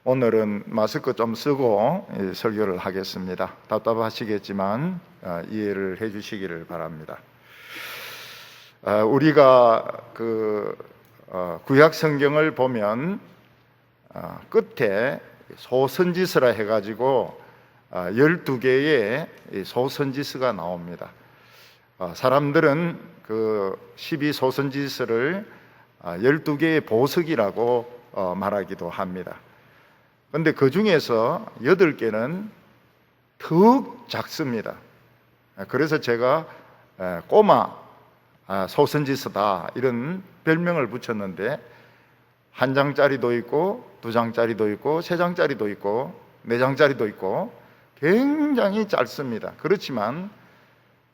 오늘은 마스크 좀 쓰고 설교를 하겠습니다. 답답하시겠지만 이해를 해 주시기를 바랍니다. 우리가 구약 성경을 보면 끝에 소선지서라 해가지고 12개의 소선지서가 나옵니다. 사람들은 그 12소선지서를 12개의 보석이라고 말하기도 합니다. 그런데 그 중에서 8개는 턱 작습니다. 그래서 제가 꼬마 소선지서다 이런 별명을 붙였는데, 한 장짜리도 있고 두 장짜리도 있고 세 장짜리도 있고 네 장짜리도 있고 굉장히 짧습니다. 그렇지만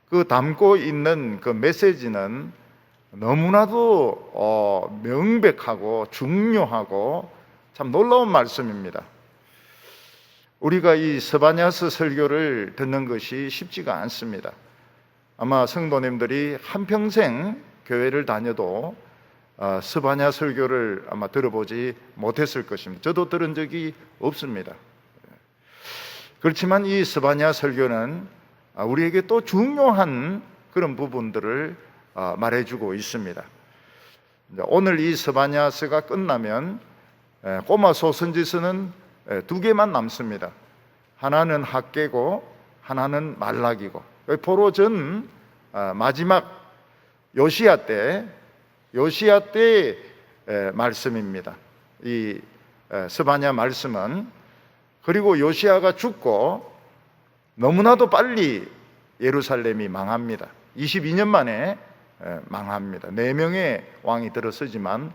그 담고 있는 그 메시지는 너무나도 명백하고 중요하고 참 놀라운 말씀입니다. 우리가 이 스바냐서 설교를 듣는 것이 쉽지가 않습니다. 아마 성도님들이 한평생 교회를 다녀도 스바냐 설교를 아마 들어보지 못했을 것입니다. 저도 들은 적이 없습니다. 그렇지만 이 스바냐 설교는 우리에게 또 중요한 그런 부분들을 말해주고 있습니다. 오늘 이 스바냐서가 끝나면 꼬마 소선지서는 2개만 남습니다. 하나는 학개고 하나는 말라기고, 포로 전 마지막 요시야 때 말씀입니다. 이 스바냐 말씀은. 그리고 요시야가 죽고 너무나도 빨리 예루살렘이 망합니다. 22년 만에 망합니다. 4명의 왕이 들어서지만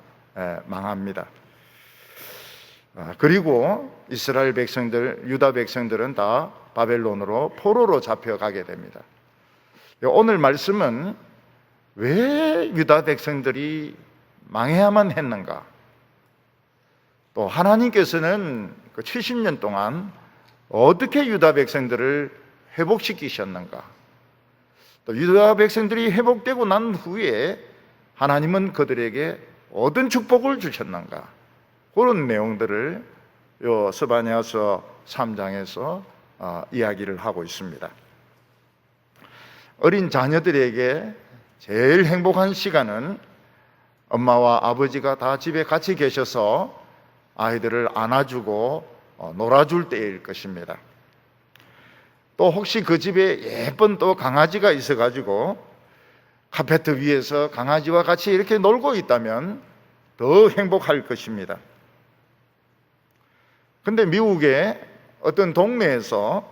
망합니다. 그리고 이스라엘 백성들, 유다 백성들은 다 바벨론으로 포로로 잡혀가게 됩니다. 오늘 말씀은 왜 유다 백성들이 망해야만 했는가? 또 하나님께서는 그 70년 동안 어떻게 유다 백성들을 회복시키셨는가? 또 유다 백성들이 회복되고 난 후에 하나님은 그들에게 어떤 축복을 주셨는가? 그런 내용들을 요 스바냐서 3장에서 이야기를 하고 있습니다. 어린 자녀들에게 제일 행복한 시간은 엄마와 아버지가 다 집에 같이 계셔서 아이들을 안아주고 놀아줄 때일 것입니다. 또 혹시 그 집에 예쁜 또 강아지가 있어가지고 카페트 위에서 강아지와 같이 이렇게 놀고 있다면 더 행복할 것입니다. 근데 미국의 어떤 동네에서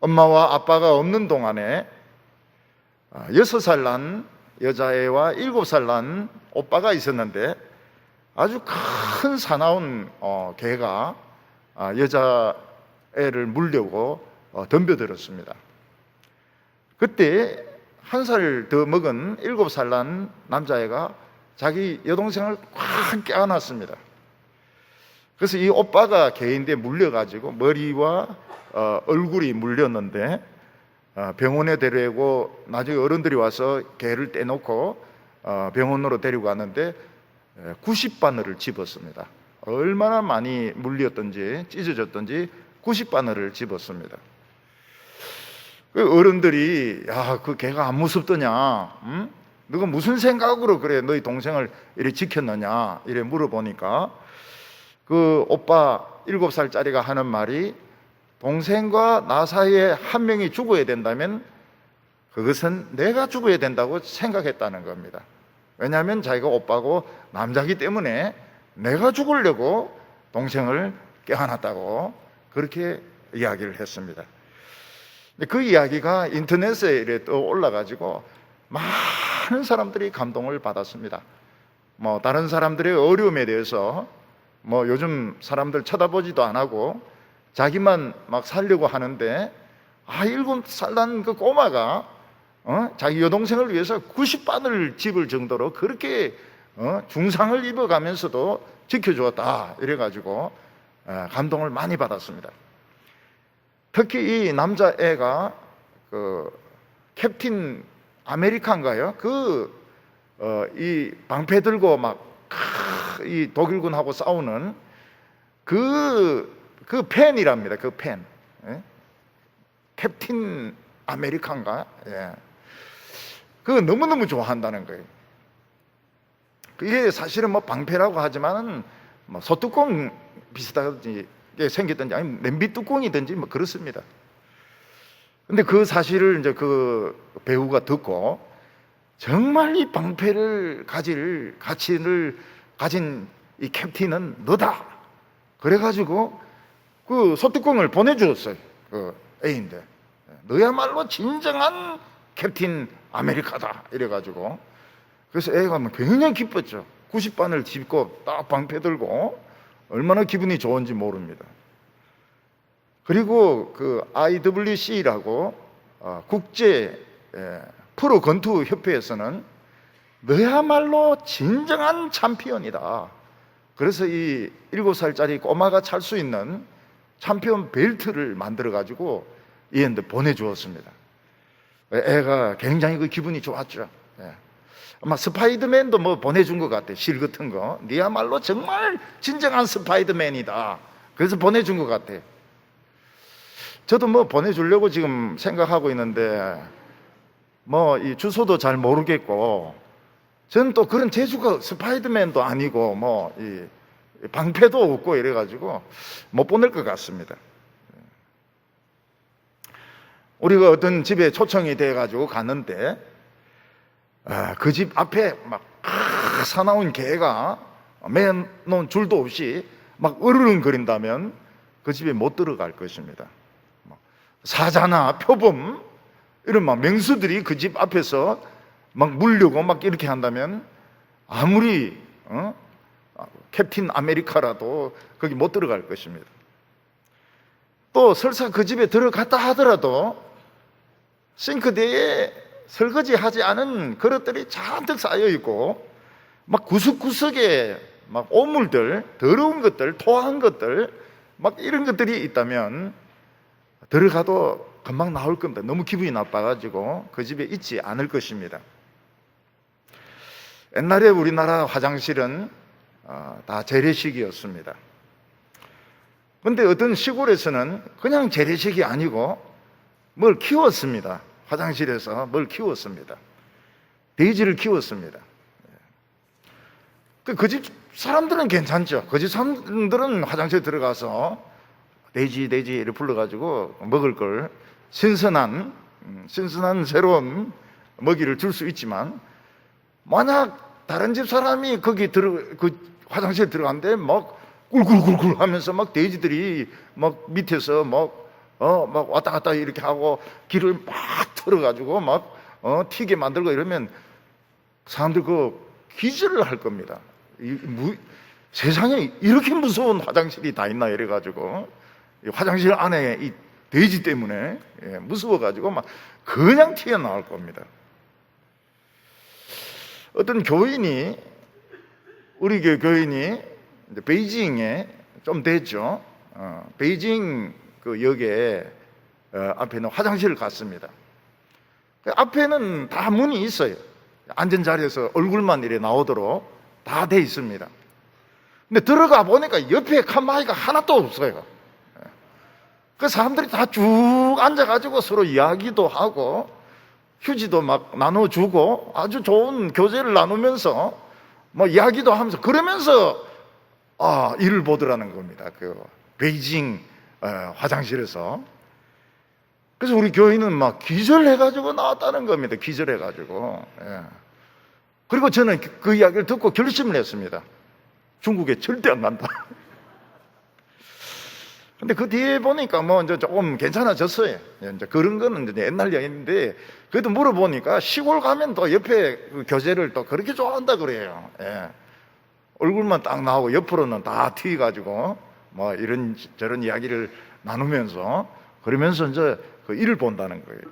엄마와 아빠가 없는 동안에 6살 난 여자애와 7살 난 오빠가 있었는데, 아주 큰 사나운 개가 여자애를 물려고 덤벼들었습니다. 그때 1살 더 먹은 7살 난 남자애가 자기 여동생을 꽉 껴안았습니다. 그래서 이 오빠가 개인데 물려가지고 머리와 얼굴이 물렸는데 병원에 데려오고 나중에 어른들이 와서 개를 떼놓고 병원으로 데리고 갔는데 90바늘을 집었습니다. 얼마나 많이 물렸던지 찢어졌던지 90바늘을 집었습니다. 그 어른들이 야, 그 개가 안 무섭더냐? 응? 너가 무슨 생각으로 그래 너희 동생을 이렇게 지켰느냐? 이래 물어보니까 그 오빠 7살짜리가 하는 말이, 동생과 나 사이에 한 명이 죽어야 된다면 그것은 내가 죽어야 된다고 생각했다는 겁니다. 왜냐하면 자기가 오빠고 남자기 때문에 내가 죽으려고 동생을 껴안았다고 그렇게 이야기를 했습니다. 그 이야기가 인터넷에 이렇게 또 올라가지고 많은 사람들이 감동을 받았습니다. 다른 사람들의 어려움에 대해서 요즘 사람들 쳐다보지도 안 하고 자기만 막 살려고 하는데 7살 난 그 꼬마가 자기 여동생을 위해서 90바늘 집을 정도로 그렇게 중상을 입어가면서도 지켜주었다 이래가지고 감동을 많이 받았습니다. 특히 이 남자애가 그 캡틴 아메리카인가요? 이 방패 들고 막 이 독일군하고 싸우는 그 펜이랍니다. 그 펜. 예? 캡틴 아메리칸가? 예. 그거 너무너무 좋아한다는 거예요. 그게 사실은 뭐 방패라고 하지만은 뭐 소뚜껑 비슷하게 생겼든지 아니면 냄비 뚜껑이든지 뭐 그렇습니다. 근데 그 사실을 이제 그 배우가 듣고 정말 이 방패를 가질 가치를 가진 이 캡틴은 너다. 그래가지고 그 소뚜껑을 보내주었어요. 그 애인데 너야말로 진정한 캡틴 아메리카다. 이래가지고 그래서 애가 굉장히 기뻤죠. 90반을 짚고 딱 방패 들고 얼마나 기분이 좋은지 모릅니다. 그리고 그 IWC라고 국제 프로 권투 협회에서는 너야말로 진정한 챔피언이다. 그래서 이 7살짜리 꼬마가 찰 수 있는 챔피언 벨트를 만들어 가지고 얘한테 보내주었습니다. 애가 굉장히 그 기분이 좋았죠. 아마 스파이더맨도 뭐 보내준 것 같아. 실 같은 거. 니야말로 정말 진정한 스파이더맨이다. 그래서 보내준 것 같아. 저도 뭐 보내주려고 지금 생각하고 있는데 뭐 이 주소도 잘 모르겠고 저는 또 그런 재주가 스파이더맨도 아니고 뭐 이 방패도 없고 이래가지고 못 보낼 것 같습니다. 우리가 어떤 집에 초청이 돼가지고 갔는데 그 집 앞에 막 사나운 개가 매놓은 줄도 없이 막 으르렁거린다면 그 집에 못 들어갈 것입니다. 사자나 표범 이런 막 맹수들이 그 집 앞에서 막 물려고 막 이렇게 한다면 아무리 캡틴 아메리카라도 거기 못 들어갈 것입니다. 또 설사 그 집에 들어갔다 하더라도 싱크대에 설거지하지 않은 그릇들이 잔뜩 쌓여 있고 막 구석구석에 막 오물들, 더러운 것들, 토한 것들 막 이런 것들이 있다면 들어가도 금방 나올 겁니다. 너무 기분이 나빠가지고 그 집에 있지 않을 것입니다. 옛날에 우리나라 화장실은 다 재래식이었습니다. 그런데 어떤 시골에서는 그냥 재래식이 아니고 뭘 키웠습니다. 화장실에서 뭘 키웠습니다. 돼지를 키웠습니다. 그 집 사람들은 괜찮죠. 그 집 사람들은 화장실에 들어가서 돼지를 불러가지고 먹을 걸 신선한 새로운 먹이를 줄 수 있지만 만약 다른 집 사람이 거기 그 화장실에 들어갔는데 막 꿀꿀꿀꿀 하면서 막 돼지들이 막 밑에서 막 왔다 갔다 이렇게 하고 길을 막 틀어가지고 막 튀게 만들고 이러면 사람들 그 기절을 할 겁니다. 세상에 이렇게 무서운 화장실이 다 있나 이래가지고 화장실 안에 이 돼지 때문에 무서워가지고 막 그냥 튀어나올 겁니다. 어떤 교인이 우리 교인이 베이징에 좀 됐죠. 베이징 그 역에 앞에 있는 화장실을 갔습니다. 앞에는 다 문이 있어요. 앉은 자리에서 얼굴만 이래 나오도록 다 돼 있습니다. 근데 들어가 보니까 옆에 칸막이가 하나도 없어요. 그 사람들이 다 쭉 앉아가지고 서로 이야기도 하고 휴지도 막 나눠주고 아주 좋은 교제를 나누면서 뭐 이야기도 하면서 그러면서 일을 보더라는 겁니다. 그 베이징 화장실에서. 그래서 우리 교인은 막 기절해가지고 나왔다는 겁니다. 기절해가지고. 그리고 저는 그 이야기를 듣고 결심을 했습니다. 중국에 절대 안 간다. 근데 그 뒤에 보니까 뭐 이제 조금 괜찮아졌어요. 이제 그런 거는 이제 옛날 얘기인데 그래도 물어보니까 시골 가면 또 옆에 그 교제를 또 그렇게 좋아한다 그래요. 얼굴만 딱 나오고 옆으로는 다 튀가지고 뭐 이런 저런 이야기를 나누면서 그러면서 이제 그 일을 본다는 거예요.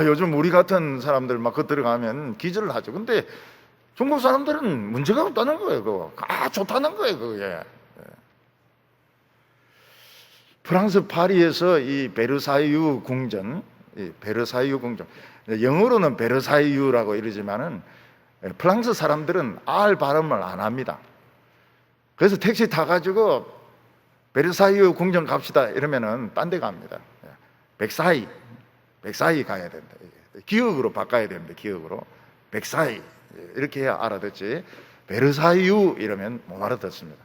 요즘 우리 같은 사람들 막 그 들어가면 기절을 하죠. 근데 중국 사람들은 문제가 없다는 거예요. 그거. 좋다는 거예요. 그게. 프랑스 파리에서 이 베르사유 궁전, 영어로는 베르사유라고 이러지만은 프랑스 사람들은 알 발음을 안 합니다. 그래서 택시 타가지고 베르사유 궁전 갑시다 이러면은 딴 데 갑니다. 백사이 가야 된다. 기억으로 바꿔야 됩니다. 기억으로 백사이 이렇게 해야 알아듣지, 베르사유 이러면 못 알아듣습니다.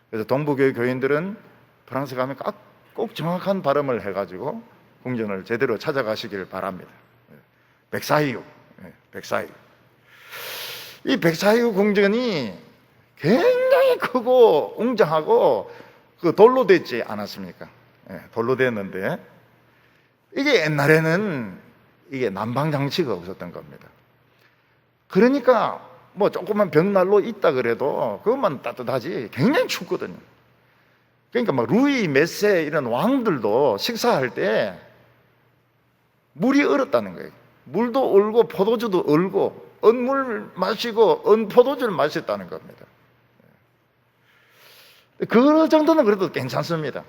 그래서 동부교회 교인들은 프랑스 가면 꼭 정확한 발음을 해가지고 궁전을 제대로 찾아가시길 바랍니다. 백사유, 백사유. 이 백사유 궁전이 굉장히 크고 웅장하고 그 돌로 됐지 않았습니까? 돌로 됐는데 이게 옛날에는 이게 난방 장치가 없었던 겁니다. 그러니까 뭐 조그만 벽난로 있다 그래도 그것만 따뜻하지 굉장히 춥거든요. 그러니까 막 루이 메세 이런 왕들도 식사할 때 물이 얼었다는 거예요. 물도 얼고 포도주도 얼고 언물 마시고 언포도주를 마셨다는 겁니다. 그 정도는 그래도 괜찮습니다.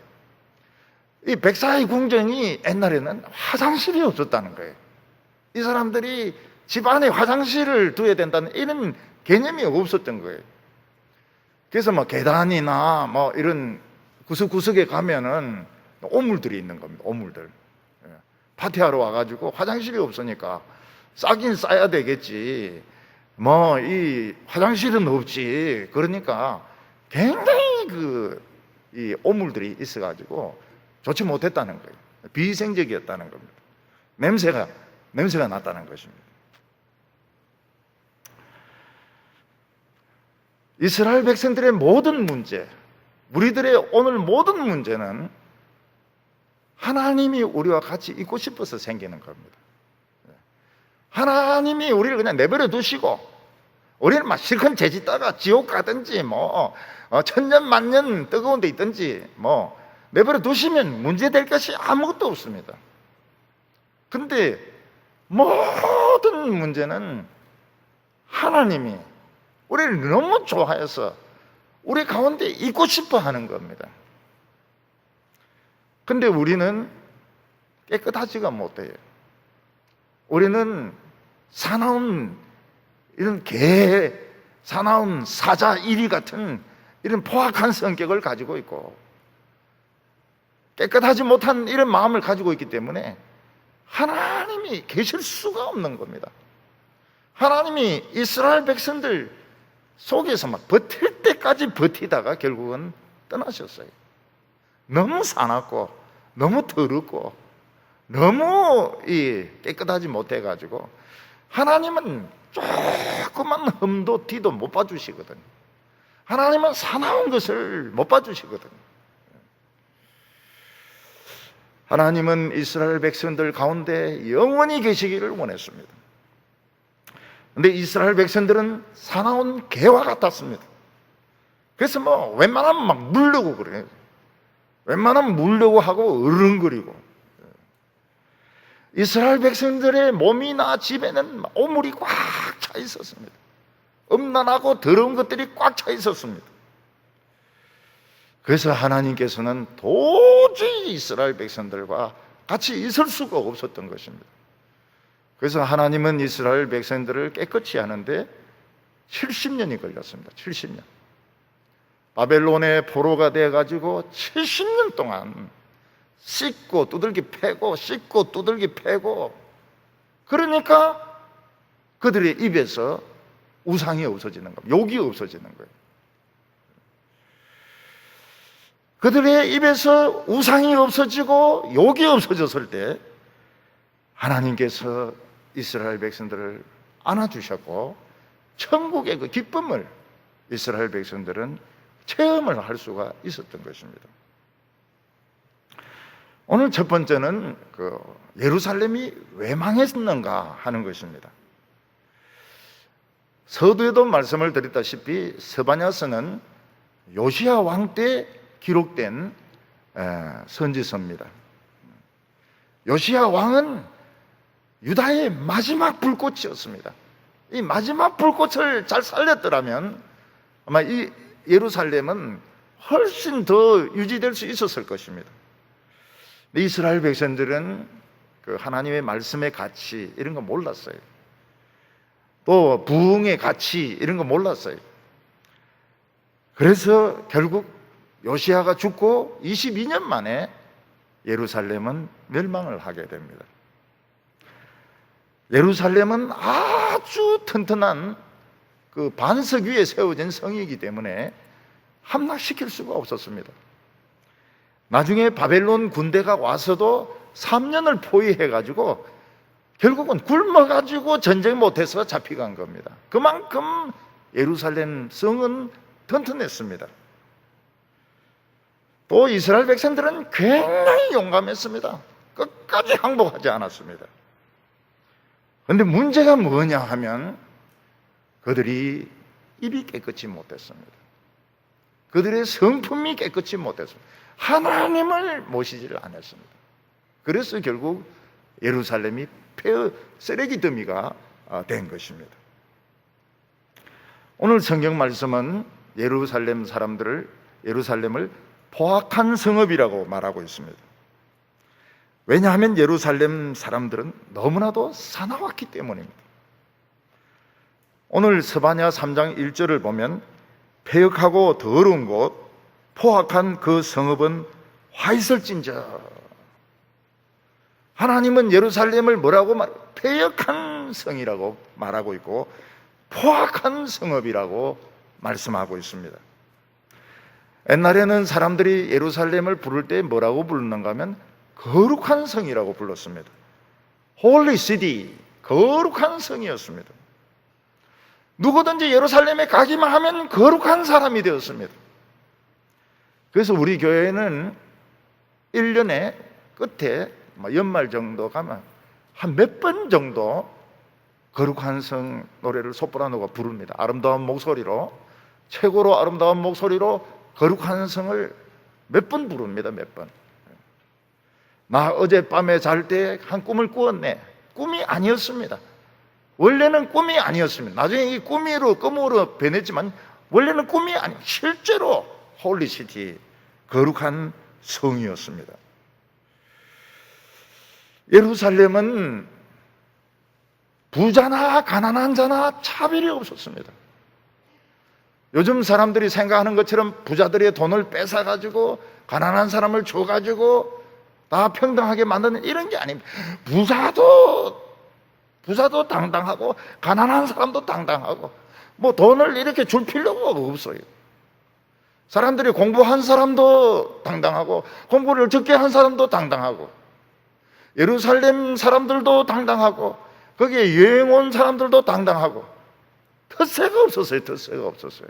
이 백사이 궁전이 옛날에는 화장실이 없었다는 거예요. 이 사람들이 집 안에 화장실을 둬야 된다는 이런 개념이 없었던 거예요. 그래서 뭐 계단이나 뭐 이런 구석구석에 가면은 오물들이 있는 겁니다. 오물들. 파티하러 와가지고 화장실이 없으니까 싸긴 싸야 되겠지. 뭐 이 화장실은 없지. 그러니까 굉장히 이 오물들이 있어가지고 좋지 못했다는 거예요. 비위생적이었다는 겁니다. 냄새가 났다는 것입니다. 이스라엘 백성들의 모든 문제, 우리들의 오늘 모든 문제는 하나님이 우리와 같이 있고 싶어서 생기는 겁니다. 하나님이 우리를 그냥 내버려 두시고 우리는 막 실컷 죄짓다가 지옥 가든지 뭐 천년 만년 뜨거운 데 있든지 뭐 내버려 두시면 문제될 것이 아무것도 없습니다. 근데 모든 문제는 하나님이 우리를 너무 좋아해서 우리 가운데 있고 싶어 하는 겁니다. 근데 우리는 깨끗하지가 못해요. 우리는 사나운 이런 사나운 사자 이리 같은 이런 포악한 성격을 가지고 있고 깨끗하지 못한 이런 마음을 가지고 있기 때문에 하나님이 계실 수가 없는 겁니다. 하나님이 이스라엘 백성들 속에서 막 버틸 때까지 버티다가 결국은 떠나셨어요. 너무 사납고 너무 더럽고 너무 깨끗하지 못해가지고 하나님은 조그만 흠도 티도 못 봐주시거든요. 하나님은 사나운 것을 못 봐주시거든요. 하나님은 이스라엘 백성들 가운데 영원히 계시기를 원했습니다. 그런데 이스라엘 백성들은 사나운 개와 같았습니다. 그래서 뭐 웬만하면 막 물려고 그래요. 웬만하면 물려고 하고 으르렁거리고. 이스라엘 백성들의 몸이나 집에는 오물이 꽉 차 있었습니다. 음란하고 더러운 것들이 꽉 차 있었습니다. 그래서 하나님께서는 도저히 이스라엘 백성들과 같이 있을 수가 없었던 것입니다. 그래서 하나님은 이스라엘 백성들을 깨끗이 하는데 70년이 걸렸습니다. 70년. 바벨론의 포로가 돼가지고 70년 동안 씻고 두들기 패고 씻고 두들기 패고, 그러니까 그들의 입에서 우상이 없어지는 겁니다. 욕이 없어지는 거예요. 그들의 입에서 우상이 없어지고 욕이 없어졌을 때 하나님께서 이스라엘 백성들을 안아주셨고 천국의 그 기쁨을 이스라엘 백성들은 체험을 할 수가 있었던 것입니다. 오늘 첫 번째는 예루살렘이 왜 망했는가 하는 것입니다. 서두에도 말씀을 드렸다시피 스바냐서는 요시야 왕 때 기록된 선지서입니다. 요시야 왕은 유다의 마지막 불꽃이었습니다. 이 마지막 불꽃을 잘 살렸더라면 아마 이 예루살렘은 훨씬 더 유지될 수 있었을 것입니다. 이스라엘 백성들은 그 하나님의 말씀의 가치 이런 거 몰랐어요. 또 부흥의 가치 이런 거 몰랐어요. 그래서 결국 요시야가 죽고 22년 만에 예루살렘은 멸망을 하게 됩니다. 예루살렘은 아주 튼튼한 그 반석 위에 세워진 성이기 때문에 함락시킬 수가 없었습니다. 나중에 바벨론 군대가 와서도 3년을 포위해가지고 결국은 굶어가지고 전쟁 못해서 잡혀간 겁니다. 그만큼 예루살렘 성은 튼튼했습니다. 또 이스라엘 백성들은 굉장히 용감했습니다. 끝까지 항복하지 않았습니다. 그런데 문제가 뭐냐 하면 그들이 입이 깨끗이 못했습니다. 그들의 성품이 깨끗이 못했습니다. 하나님을 모시지를 않았습니다. 그래서 결국 예루살렘이 쓰레기 더미가 된 것입니다. 오늘 성경 말씀은 예루살렘을 포악한 성읍이라고 말하고 있습니다. 왜냐하면 예루살렘 사람들은 너무나도 사나웠기 때문입니다. 오늘 스바냐 3장 1절을 보면 패역하고 더러운 곳 포악한 그 성읍은 화 있을진저. 하나님은 예루살렘을 뭐라고 패역한 성이라고 말하고 있고 포악한 성읍이라고 말씀하고 있습니다. 옛날에는 사람들이 예루살렘을 부를 때 뭐라고 부르는가 하면 거룩한 성이라고 불렀습니다. Holy City, 거룩한 성이었습니다. 누구든지 예루살렘에 가기만 하면 거룩한 사람이 되었습니다. 그래서 우리 교회는 1년에 끝에 연말 정도 가면 한 몇 번 정도 거룩한 성 노래를 소프라노가 부릅니다. 아름다운 목소리로, 최고로 아름다운 목소리로 거룩한 성을 몇 번 부릅니다. 몇 번. 나 어젯밤에 잘 때 한 꿈을 꾸었네. 꿈이 아니었습니다. 원래는 꿈이 아니었습니다. 나중에 이 꿈으로 변했지만 원래는 꿈이 아니, 실제로 홀리시티, 거룩한 성이었습니다. 예루살렘은 부자나 가난한 자나 차별이 없었습니다. 요즘 사람들이 생각하는 것처럼 부자들의 돈을 뺏어가지고 가난한 사람을 줘가지고 다 평등하게 만드는 이런 게 아닙니다. 부자도 당당하고 가난한 사람도 당당하고 뭐 돈을 이렇게 줄 필요가 없어요. 사람들이 공부한 사람도 당당하고 공부를 적게 한 사람도 당당하고 예루살렘 사람들도 당당하고 거기에 여행 온 사람들도 당당하고 텃세가 없었어요. 텃세가 없었어요.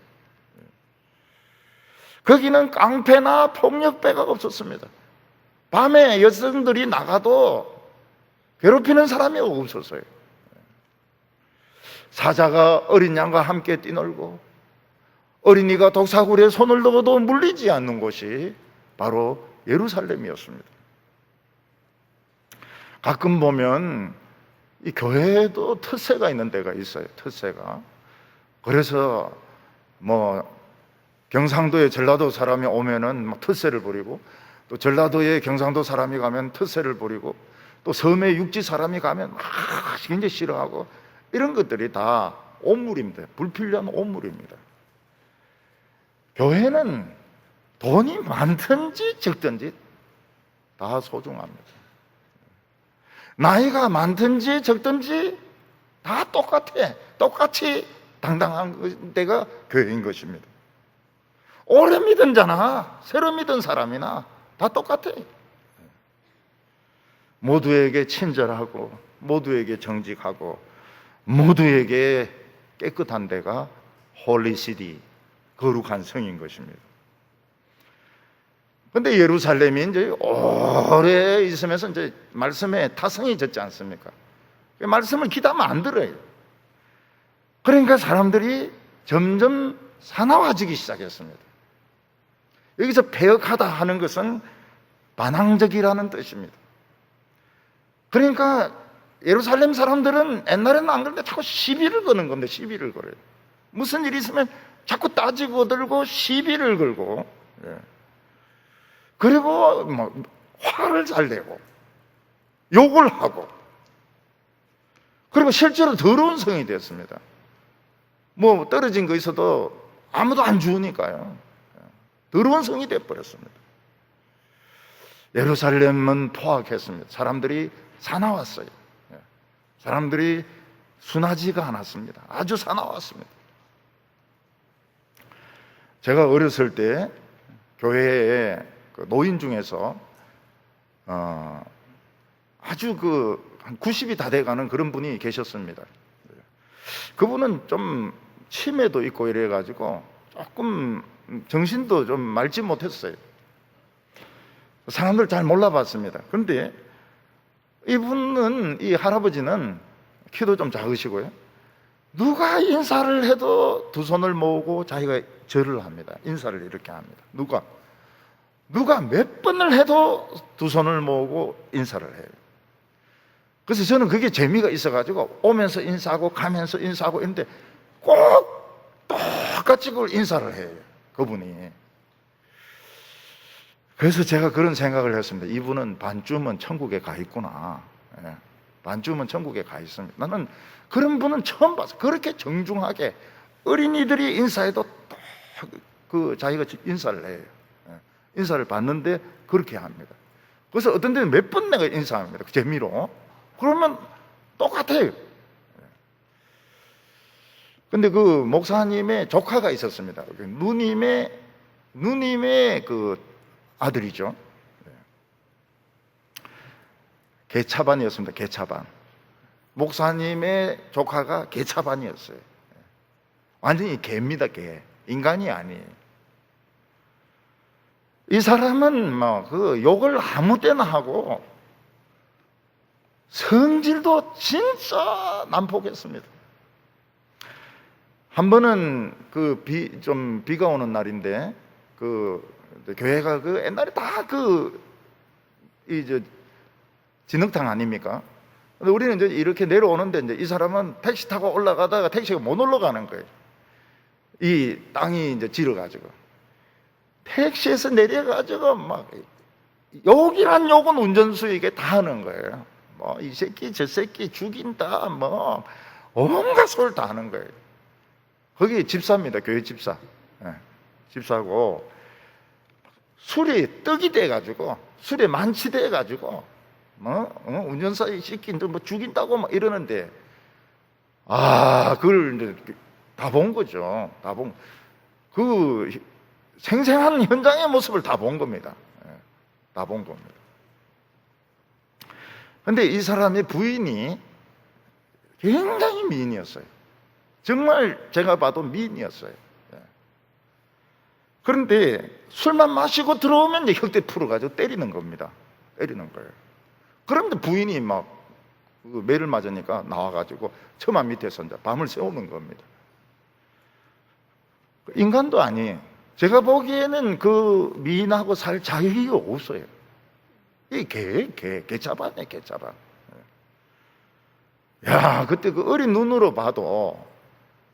거기는 깡패나 폭력배가 없었습니다. 밤에 여성들이 나가도 괴롭히는 사람이 없었어요. 사자가 어린 양과 함께 뛰놀고 어린이가 독사구리에 손을 넣어도 물리지 않는 곳이 바로 예루살렘이었습니다. 가끔 보면 이 교회에도 텃세가 있는 데가 있어요. 텃세가. 그래서 경상도에 전라도 사람이 오면은 막 텃세를 부리고 또 전라도에 경상도 사람이 가면 텃세를 부리고 또 섬에 육지 사람이 가면 막 굉장히 싫어하고 이런 것들이 다 오물입니다. 불필요한 오물입니다. 교회는 돈이 많든지 적든지 다 소중합니다. 나이가 많든지 적든지 다 똑같아. 똑같이 당당한 데가 교회인 것입니다. 오래 믿은 자나 새로 믿은 사람이나 다 똑같아. 모두에게 친절하고 모두에게 정직하고 모두에게 깨끗한 데가 홀리시티, 거룩한 성인 것입니다. 그런데 예루살렘이 이제 오래 있으면서 이제 말씀에 타성이 졌지 않습니까? 말씀을 기도하면 안 들어요. 그러니까 사람들이 점점 사나워지기 시작했습니다. 여기서 패역하다 하는 것은 반항적이라는 뜻입니다. 그러니까 예루살렘 사람들은 옛날에는 안 그런데 자꾸 시비를 거는 겁니다. 시비를 걸어요. 무슨 일이 있으면 자꾸 따지고 들고 시비를 걸고, 그리고 화를 잘 내고 욕을 하고, 그리고 실제로 더러운 성이 되었습니다. 떨어진 거 있어도 아무도 안 주우니까요. 더러운 성이 되어버렸습니다. 예루살렘은 포악했습니다. 사람들이 사나웠어요. 사람들이 순하지가 않았습니다. 아주 사나웠습니다. 제가 어렸을 때 교회에 노인 중에서 아주 한 90이 다 돼가는 그런 분이 계셨습니다. 그분은 좀 치매도 있고 이래가지고 조금 정신도 좀 맑지 못했어요. 사람들 잘 몰라봤습니다. 그런데 이 할아버지는 키도 좀 작으시고요. 누가 인사를 해도 두 손을 모으고 자기가 절을 합니다. 인사를 이렇게 합니다. 누가 몇 번을 해도 두 손을 모으고 인사를 해요. 그래서 저는 그게 재미가 있어가지고 오면서 인사하고 가면서 인사하고 있는데 꼭 똑같이 그걸 인사를 해요. 그분이. 그래서 제가 그런 생각을 했습니다. 이분은 반쯤은 천국에 가 있구나. 반쯤은 천국에 가 있습니다. 나는 그런 분은 처음 봤어요. 그렇게 정중하게 어린이들이 인사해도 자기가 인사를 해요. 인사를 받는데 그렇게 합니다. 그래서 어떤 데는 몇 번 내가 인사합니다. 그 재미로. 그러면 똑같아요. 근데 그 목사님의 조카가 있었습니다. 누님의 그 아들이죠. 개차반이었습니다. 개차반. 목사님의 조카가 개차반이었어요. 완전히 개입니다. 개. 인간이 아니에요. 이 사람은 그 욕을 아무 때나 하고 성질도 진짜 난폭했습니다. 한 번은 비가 오는 날인데 교회가 옛날에 다 진흙탕 아닙니까? 근데 우리는 이제 이렇게 내려오는데 이제 이 사람은 택시 타고 올라가다가 택시가 못 올라가는 거예요. 이 땅이 이제 질어가지고 택시에서 내려가지고 욕이란 욕은 운전수에게 다 하는 거예요. 이 새끼 저 새끼 죽인다 온갖 소리를 다 하는 거예요. 거기 집사입니다. 교회 집사. 집사고 술이 떡이 돼가지고 술에 만취돼가지고 운전사 시킨들 죽인다고 이러는데 그걸 이제 다 본 거죠. 그 생생한 현장의 모습을 다 본 겁니다. 다 본 겁니다. 근데 이 사람의 부인이 굉장히 미인이었어요. 정말 제가 봐도 미인이었어요. 그런데 술만 마시고 들어오면 이제 혁대 풀어가지고 때리는 겁니다. 때리는 거예요. 그런데 부인이 매를 맞으니까 나와가지고 처마 밑에서 이제 밤을 새우는 겁니다. 인간도 아니에요. 제가 보기에는 그 미인하고 살 자격이 없어요. 이 개차반이에요, 개차반. 야, 그때 그 어린 눈으로 봐도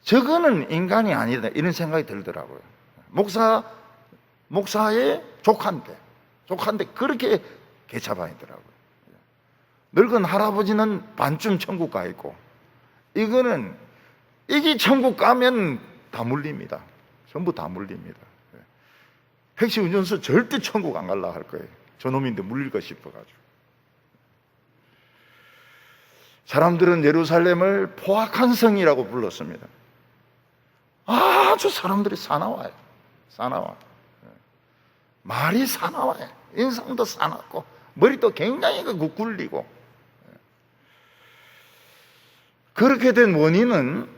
저거는 인간이 아니다, 이런 생각이 들더라고요. 목사의 조카인데 그렇게 개차반이더라고요. 늙은 할아버지는 반쯤 천국 가 있고, 이게 천국 가면 다 물립니다. 전부 다 물립니다. 택시 운전수 절대 천국 안 가려고 할 거예요. 저놈인데 물릴까 싶어가지고. 사람들은 예루살렘을 포악한 성이라고 불렀습니다. 아주 사람들이 사나워요. 말이 사나워요. 인상도 사납고 머리도 굉장히 굴리고. 그렇게 된 원인은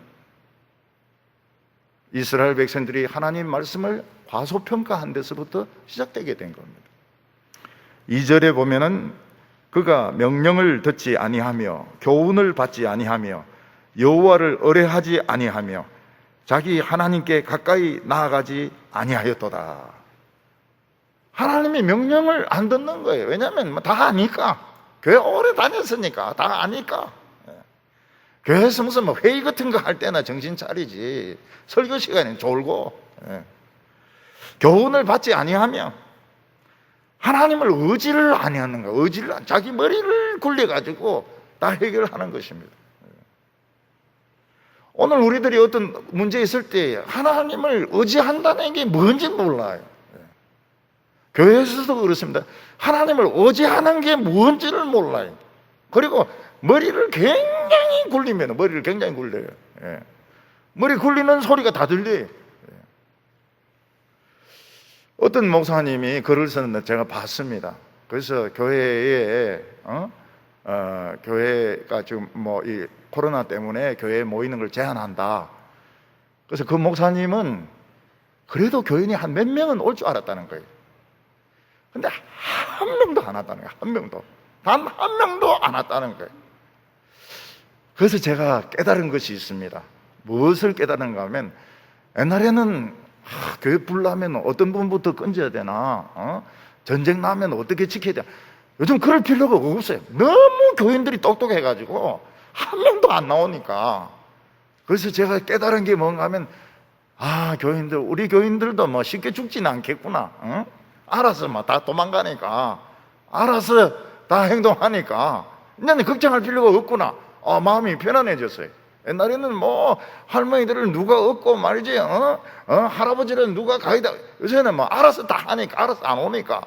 이스라엘 백성들이 하나님 말씀을 과소평가한 데서부터 시작되게 된 겁니다. 2절에 보면은 그가 명령을 듣지 아니하며 교훈을 받지 아니하며 여호와를 의뢰하지 아니하며 자기 하나님께 가까이 나아가지 아니하였도다. 하나님의 명령을 안 듣는 거예요. 왜냐하면 다 아니까. 교회 오래 다녔으니까 다 아니까. 교회에서 무슨 회의 같은 거 할 때나 정신 차리지. 설교 시간에 졸고. 교훈을 받지 아니하며 하나님을 의지를 아니하는 거예요. 자기 머리를 굴려가지고 다 해결하는 것입니다. 오늘 우리들이 어떤 문제 있을 때 하나님을 의지한다는 게 뭔지 몰라요. 교회에서도 그렇습니다. 하나님을 의지하는 게 뭔지를 몰라요. 그리고 머리를 굉장히 굴리면 머리를 굉장히 굴려요. 머리 굴리는 소리가 다 들려요. 어떤 목사님이 글을 썼는데 제가 봤습니다. 그래서 교회에 교회가 지금 뭐 이 코로나 때문에 교회에 모이는 걸 제한한다. 그래서 그 목사님은 그래도 교인이 한 몇 명은 올 줄 알았다는 거예요. 근데 한 명도 안 왔다는 거예요. 한 명도. 단 한 명도 안 왔다는 거예요. 그래서 제가 깨달은 것이 있습니다. 무엇을 깨달은가 하면, 옛날에는 교회 불나면 어떤 분부터 건져야 되나, 전쟁 나면 어떻게 지켜야 되나. 요즘 그럴 필요가 없어요. 너무 교인들이 똑똑해가지고 한 명도 안 나오니까. 그래서 제가 깨달은 게 뭔가 하면, 교인들, 우리 교인들도 뭐 쉽게 죽지는 않겠구나. 알아서 막 다 도망가니까, 알아서 다 행동하니까 이제는 걱정할 필요가 없구나. 마음이 편안해졌어요. 옛날에는 뭐 할머니들을 누가 얻고 말이지, 할아버지를 누가 가이다. 요새는 뭐 알아서 다 하니까, 알아서 안 오니까.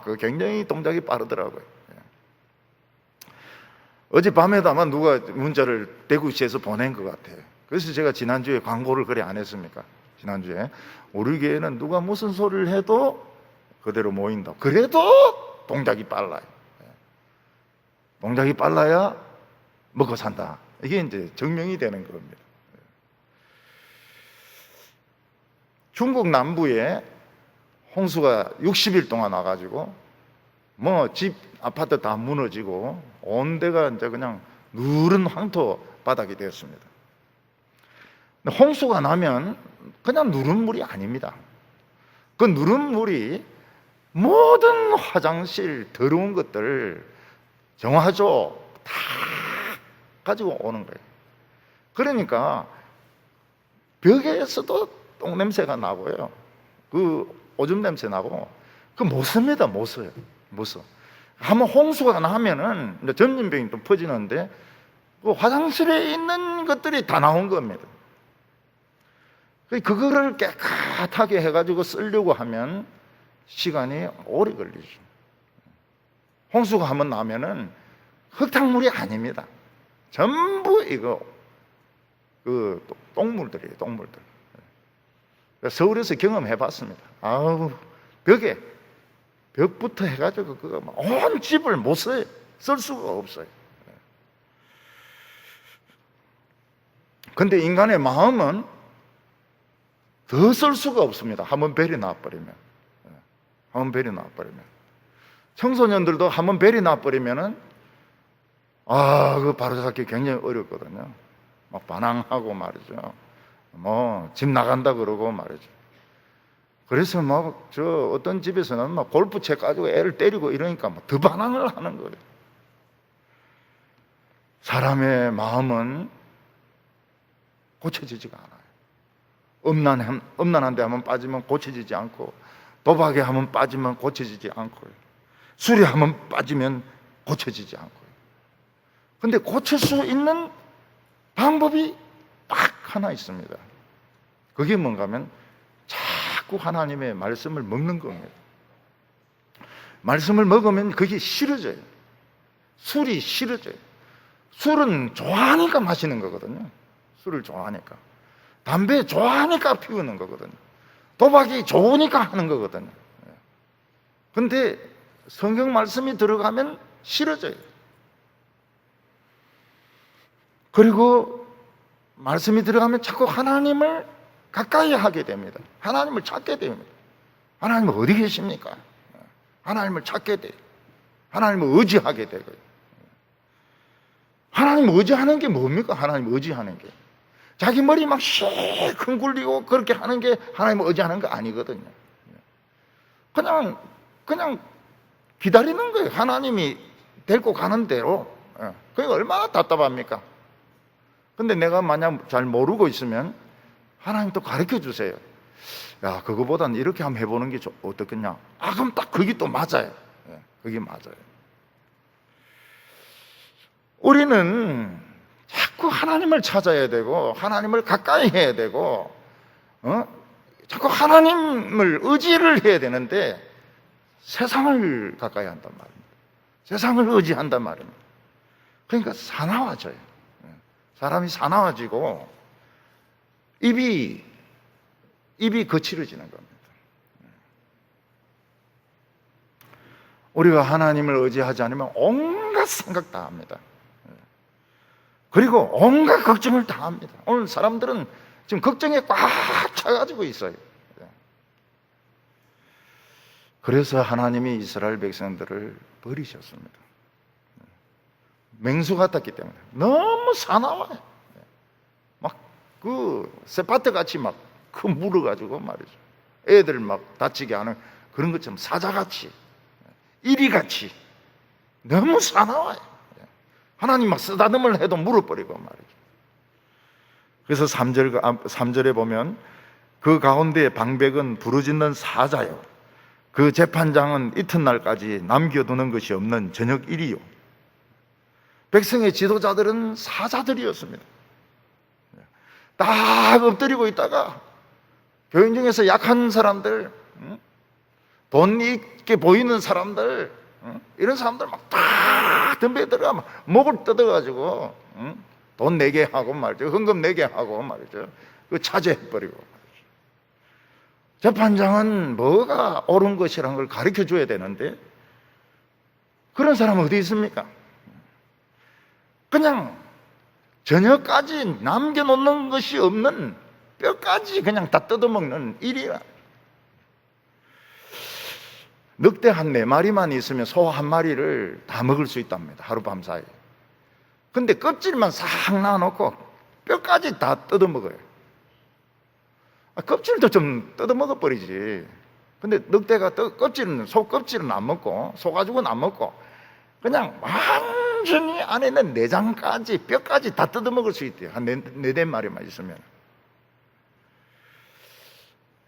그 굉장히 동작이 빠르더라고요. 어젯밤에도 아마 누가 문자를 대구시에서 보낸 것 같아요. 그래서 제가 지난주에 광고를 그래 안 했습니까? 지난주에 우리 교회는 누가 무슨 소리를 해도 그대로 모인다. 그래도 동작이 빨라요. 동작이 빨라야 먹고 산다. 이게 이제 증명이 되는 겁니다. 중국 남부에 홍수가 60일 동안 와가지고 뭐 집, 아파트 다 무너지고 온 데가 이제 그냥 누른 황토 바닥이 되었습니다. 홍수가 나면 그냥 누른 물이 아닙니다. 그 누른 물이 모든 화장실 더러운 것들, 정화조 다 가지고 오는 거예요. 그러니까 벽에서도 똥냄새가 나고요, 그 오줌 냄새 나고, 그 못 씁니다. 못 써요. 못 써. 한번 홍수가 나면은 전염병이 또 퍼지는데 그 화장실에 있는 것들이 다 나온 겁니다. 그거를 깨끗하게 해가지고 쓰려고 하면 시간이 오래 걸리죠. 홍수가 한번 나면은 흙탕물이 아닙니다. 전부 이거 그 똥물들이에요. 똥물들. 서울에서 경험해 봤습니다. 벽부터 해가지고 그거 온 집을 못 써요. 쓸 수가 없어요. 근데 인간의 마음은 더 쓸 수가 없습니다. 한번 벨이 나와버리면. 한번 벨이 나와버리면. 청소년들도 한번 벨이 나와버리면은, 그거 바로잡기 굉장히 어렵거든요. 막 반항하고 말이죠. 뭐, 집 나간다 그러고 말이죠. 그래서 막, 어떤 집에서는 막 골프채 가지고 애를 때리고 이러니까 막 더 반항을 하는 거예요. 사람의 마음은 고쳐지지가 않아요. 음란한 데 한번 빠지면 고쳐지지 않고, 도박에 한번 빠지면 고쳐지지 않고요, 술에 한번 빠지면 고쳐지지 않고요. 근데 고칠 수 있는 방법이 딱 하나 있습니다. 그게 뭔가 하면 자꾸 하나님의 말씀을 먹는 겁니다. 말씀을 먹으면 그게 싫어져요. 술이 싫어져요. 술은 좋아하니까 마시는 거거든요. 술을 좋아하니까. 담배 좋아하니까 피우는 거거든요. 도박이 좋으니까 하는 거거든요. 근데 성경 말씀이 들어가면 싫어져요. 그리고 말씀이 들어가면 자꾸 하나님을 가까이 하게 됩니다. 하나님을 찾게 됩니다. 하나님은 어디 계십니까? 하나님을 찾게 돼요. 하나님을 의지하게 되고요. 하나님을 의지하는 게 뭡니까? 하나님을 의지하는 게 자기 머리 막 실컷 굴리고 그렇게 하는 게 하나님을 의지하는 거 아니거든요. 그냥 기다리는 거예요. 하나님이 데리고 가는 대로. 그게 얼마나 답답합니까? 근데 내가 만약 잘 모르고 있으면 하나님 또 가르쳐 주세요. 야, 그거보다는 이렇게 한번 해보는 게 어떻겠냐? 그럼 딱 그게 또 맞아요. 그게 맞아요. 우리는 자꾸 자꾸 하나님을 찾아야 되고 하나님을 가까이 해야 되고 자꾸 하나님을 의지를 해야 되는데 세상을 가까이 한단 말입니다. 세상을 의지한단 말입니다. 그러니까 사나워져요. 사람이 사나워지고 입이 거칠어지는 겁니다. 우리가 하나님을 의지하지 않으면 온갖 생각 다 합니다. 그리고 온갖 걱정을 다 합니다. 오늘 사람들은 지금 걱정에 꽉 차가지고 있어요. 그래서 하나님이 이스라엘 백성들을 버리셨습니다. 맹수 같았기 때문에 너무 사나워요. 막 그 쇠파트 같이 막 그 물어가지고 말이죠. 애들 막 다치게 하는 그런 것처럼 사자같이 이리같이 너무 사나워요. 하나님 막 쓰다듬을 해도 물어버리고 말이죠. 그래서 3절에 보면 그 가운데 방백은 부르짖는 사자요 그 재판장은 이튿날까지 남겨두는 것이 없는 저녁 일이요. 백성의 지도자들은 사자들이었습니다. 딱 엎드리고 있다가 교인 중에서 약한 사람들, 돈 있게 보이는 사람들, 이런 사람들 막 다 덤벼 들어가 목을 뜯어가지고 돈 내게 하고 말이죠. 헌금 내게 하고 말이죠. 그 차지해버리고 말이죠. 재판장은 뭐가 옳은 것이라는 걸 가르쳐 줘야 되는데 그런 사람은 어디 있습니까? 그냥 저녁까지 남겨놓는 것이 없는 뼈까지 그냥 다 뜯어먹는 일이라. 늑대 한 4마리만 있으면 소 1마리를 다 먹을 수 있답니다. 하룻밤 사이. 근데 껍질만 싹 놔놓고 뼈까지 다 뜯어먹어요. 껍질도 좀 뜯어먹어버리지. 근데 늑대가 소 껍질은 안 먹고 소 가죽은 안 먹고 그냥 완전히 안에 있는 내장까지 뼈까지 다 뜯어먹을 수 있대요. 한 4마리만 있으면.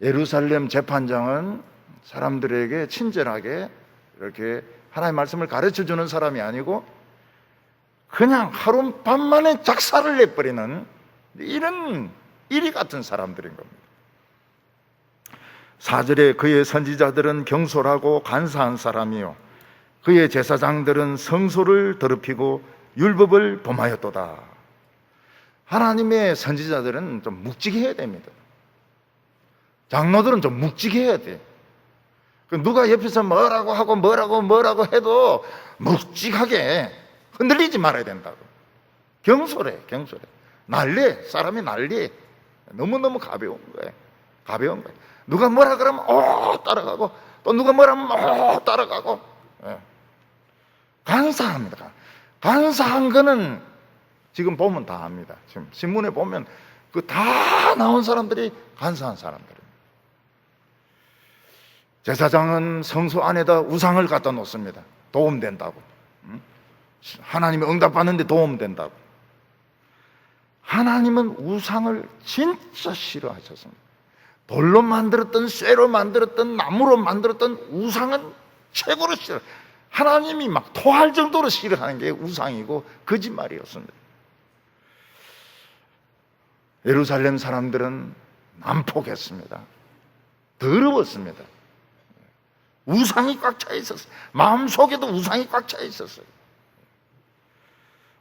예루살렘 재판장은 사람들에게 친절하게 이렇게 하나님의 말씀을 가르쳐주는 사람이 아니고 그냥 하룻밤만에 작사를 내버리는 이런 이리 같은 사람들인 겁니다. 4절에 그의 선지자들은 경솔하고 간사한 사람이요 그의 제사장들은 성소를 더럽히고 율법을 범하였도다. 하나님의 선지자들은 좀 묵직해야 됩니다. 장로들은 좀 묵직해야 돼. 누가 옆에서 뭐라고 하고 뭐라고 해도 묵직하게 흔들리지 말아야 된다고. 경솔해. 난리, 사람이 난리. 너무너무 가벼운 거예요. 누가 뭐라 그러면 따라가고 또 누가 뭐라 하면 따라가고. 간사합니다. 간사한 거는 지금 보면 다 압니다. 지금 신문에 보면 그 다 나온 사람들이 간사한 사람들입니다. 제사장은 성소 안에다 우상을 갖다 놓습니다. 도움된다고. 하나님이 응답받는데 도움된다고. 하나님은 우상을 진짜 싫어하셨습니다. 돌로 만들었던 쇠로 만들었던 나무로 만들었던 우상은 최고로 싫어. 하나님이 막 토할 정도로 싫어하는 게 우상이고 거짓말이었습니다. 예루살렘 사람들은 난폭했습니다. 더러웠습니다. 우상이 꽉 차 있었어요. 마음속에도 우상이 꽉 차 있었어요.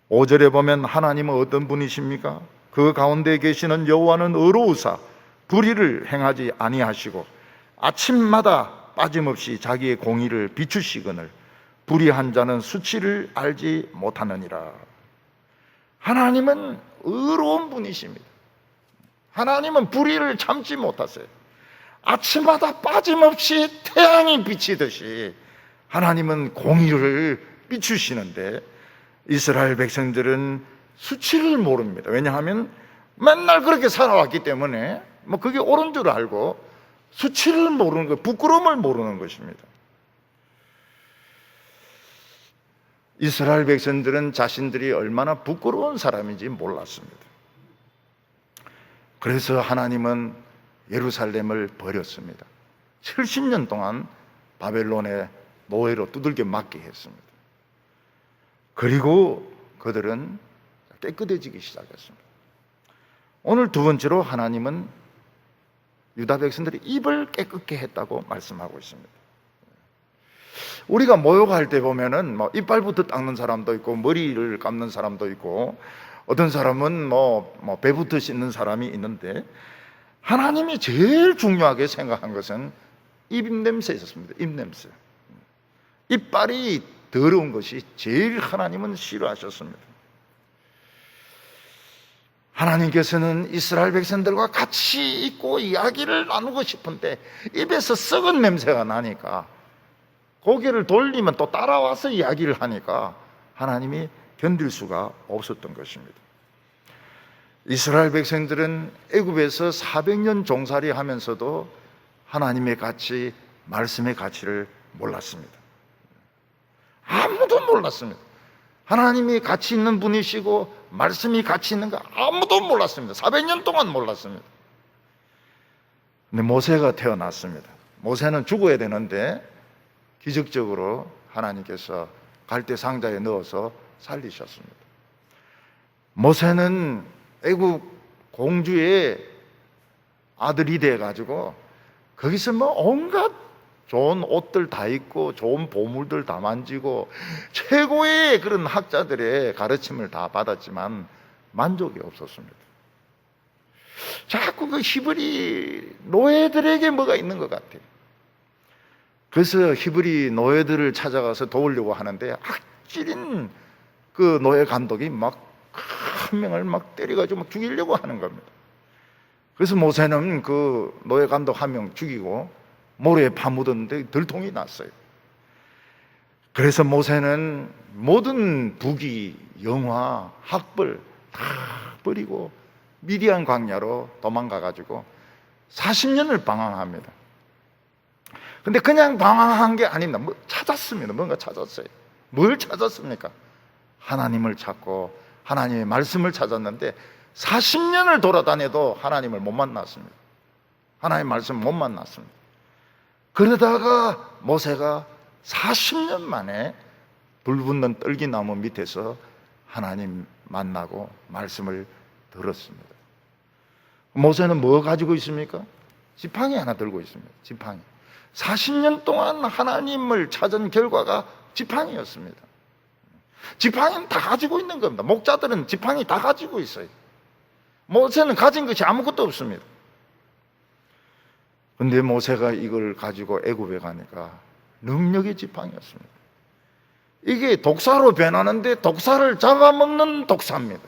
5절에 보면 하나님은 어떤 분이십니까? 그 가운데 계시는 여호와는 의로우사 불의를 행하지 아니하시고 아침마다 빠짐없이 자기의 공의를 비추시거늘 불의한 자는 수치를 알지 못하느니라. 하나님은 의로운 분이십니다. 하나님은 불의를 참지 못하세요. 아침마다 빠짐없이 태양이 비치듯이 하나님은 공의를 비추시는데 이스라엘 백성들은 수치를 모릅니다. 왜냐하면 맨날 그렇게 살아왔기 때문에 뭐 그게 옳은 줄 알고 수치를 모르는 것, 부끄러움을 모르는 것입니다. 이스라엘 백성들은 자신들이 얼마나 부끄러운 사람인지 몰랐습니다. 그래서 하나님은 예루살렘을 버렸습니다. 70년 동안 바벨론의 노예로 두들겨 맞게 했습니다. 그리고 그들은 깨끗해지기 시작했습니다. 오늘 두 번째로 하나님은 유다 백성들이 입을 깨끗게 했다고 말씀하고 있습니다. 우리가 모욕할 때 보면은 뭐 이빨부터 닦는 사람도 있고 머리를 감는 사람도 있고 어떤 사람은 뭐 배부터 씻는 사람이 있는데, 하나님이 제일 중요하게 생각한 것은 입냄새였습니다. 입냄새. 이빨이 더러운 것이 제일 하나님은 싫어하셨습니다. 하나님께서는 이스라엘 백성들과 같이 있고 이야기를 나누고 싶은데 입에서 썩은 냄새가 나니까, 고개를 돌리면 또 따라와서 이야기를 하니까 하나님이 견딜 수가 없었던 것입니다. 이스라엘 백성들은 애굽에서 400년 종살이 하면서도 하나님의 가치, 말씀의 가치를 몰랐습니다. 아무도 몰랐습니다. 하나님이 가치 있는 분이시고 말씀이 가치 있는 거 아무도 몰랐습니다. 400년 동안 몰랐습니다. 근데 모세가 태어났습니다. 모세는 죽어야 되는데 기적적으로 하나님께서 갈대 상자에 넣어서 살리셨습니다. 모세는 애굽 공주의 아들이 돼가지고 거기서 뭐 온갖 좋은 옷들 다 입고 좋은 보물들 다 만지고 최고의 그런 학자들의 가르침을 다 받았지만 만족이 없었습니다. 자꾸 그 히브리 노예들에게 뭐가 있는 것 같아요. 그래서 히브리 노예들을 찾아가서 도우려고 하는데 악질인 그 노예 감독이 막 한 명을 막 때려가지고 막 죽이려고 하는 겁니다. 그래서 모세는 그 노예 감독 한 명 죽이고 모래에 파묻었는데 들통이 났어요. 그래서 모세는 모든 부귀, 영화, 학벌 다 버리고 미디안 광야로 도망가가지고 40년을 방황합니다. 근데 그냥 방황한 게 아닙니다. 뭐 찾았습니다. 뭔가 찾았어요. 뭘 찾았습니까? 하나님을 찾고 하나님의 말씀을 찾았는데 40년을 돌아다녀도 하나님을 못 만났습니다. 하나님의 말씀을 못 만났습니다. 그러다가 모세가 40년 만에 불 붙는 떨기나무 밑에서 하나님 만나고 말씀을 들었습니다. 모세는 뭐 가지고 있습니까? 지팡이 하나 들고 있습니다. 지팡이. 40년 동안 하나님을 찾은 결과가 지팡이였습니다. 지팡이는 다 가지고 있는 겁니다. 목자들은 지팡이 다 가지고 있어요. 모세는 가진 것이 아무것도 없습니다. 근데 모세가 이걸 가지고 애굽에 가니까 능력의 지팡이였습니다. 이게 독사로 변하는데 독사를 잡아먹는 독사입니다.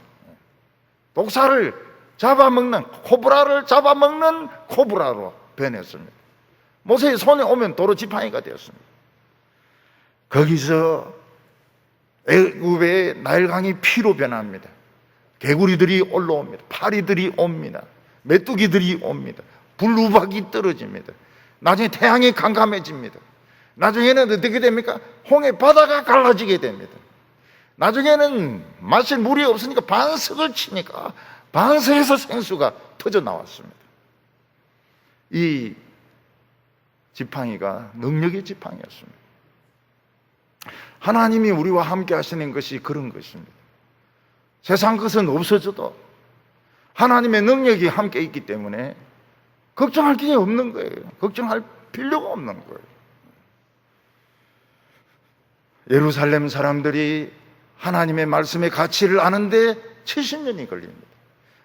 독사를 잡아먹는, 코브라를 잡아먹는 코브라로 변했습니다. 모세의 손에 오면 도로 지팡이가 되었습니다. 거기서 애굽의 나일강이 피로 변합니다. 개구리들이 올라옵니다. 파리들이 옵니다. 메뚜기들이 옵니다. 불우박이 떨어집니다. 나중에 태양이 캄캄해집니다. 나중에는 어떻게 됩니까? 홍해 바다가 갈라지게 됩니다. 나중에는 마실 물이 없으니까 반석을 치니까 반석에서 생수가 터져 나왔습니다. 이 지팡이가 능력의 지팡이였습니다. 하나님이 우리와 함께 하시는 것이 그런 것입니다. 세상 것은 없어져도 하나님의 능력이 함께 있기 때문에 걱정할 게 없는 거예요. 걱정할 필요가 없는 거예요. 예루살렘 사람들이 하나님의 말씀의 가치를 아는데 70년이 걸립니다.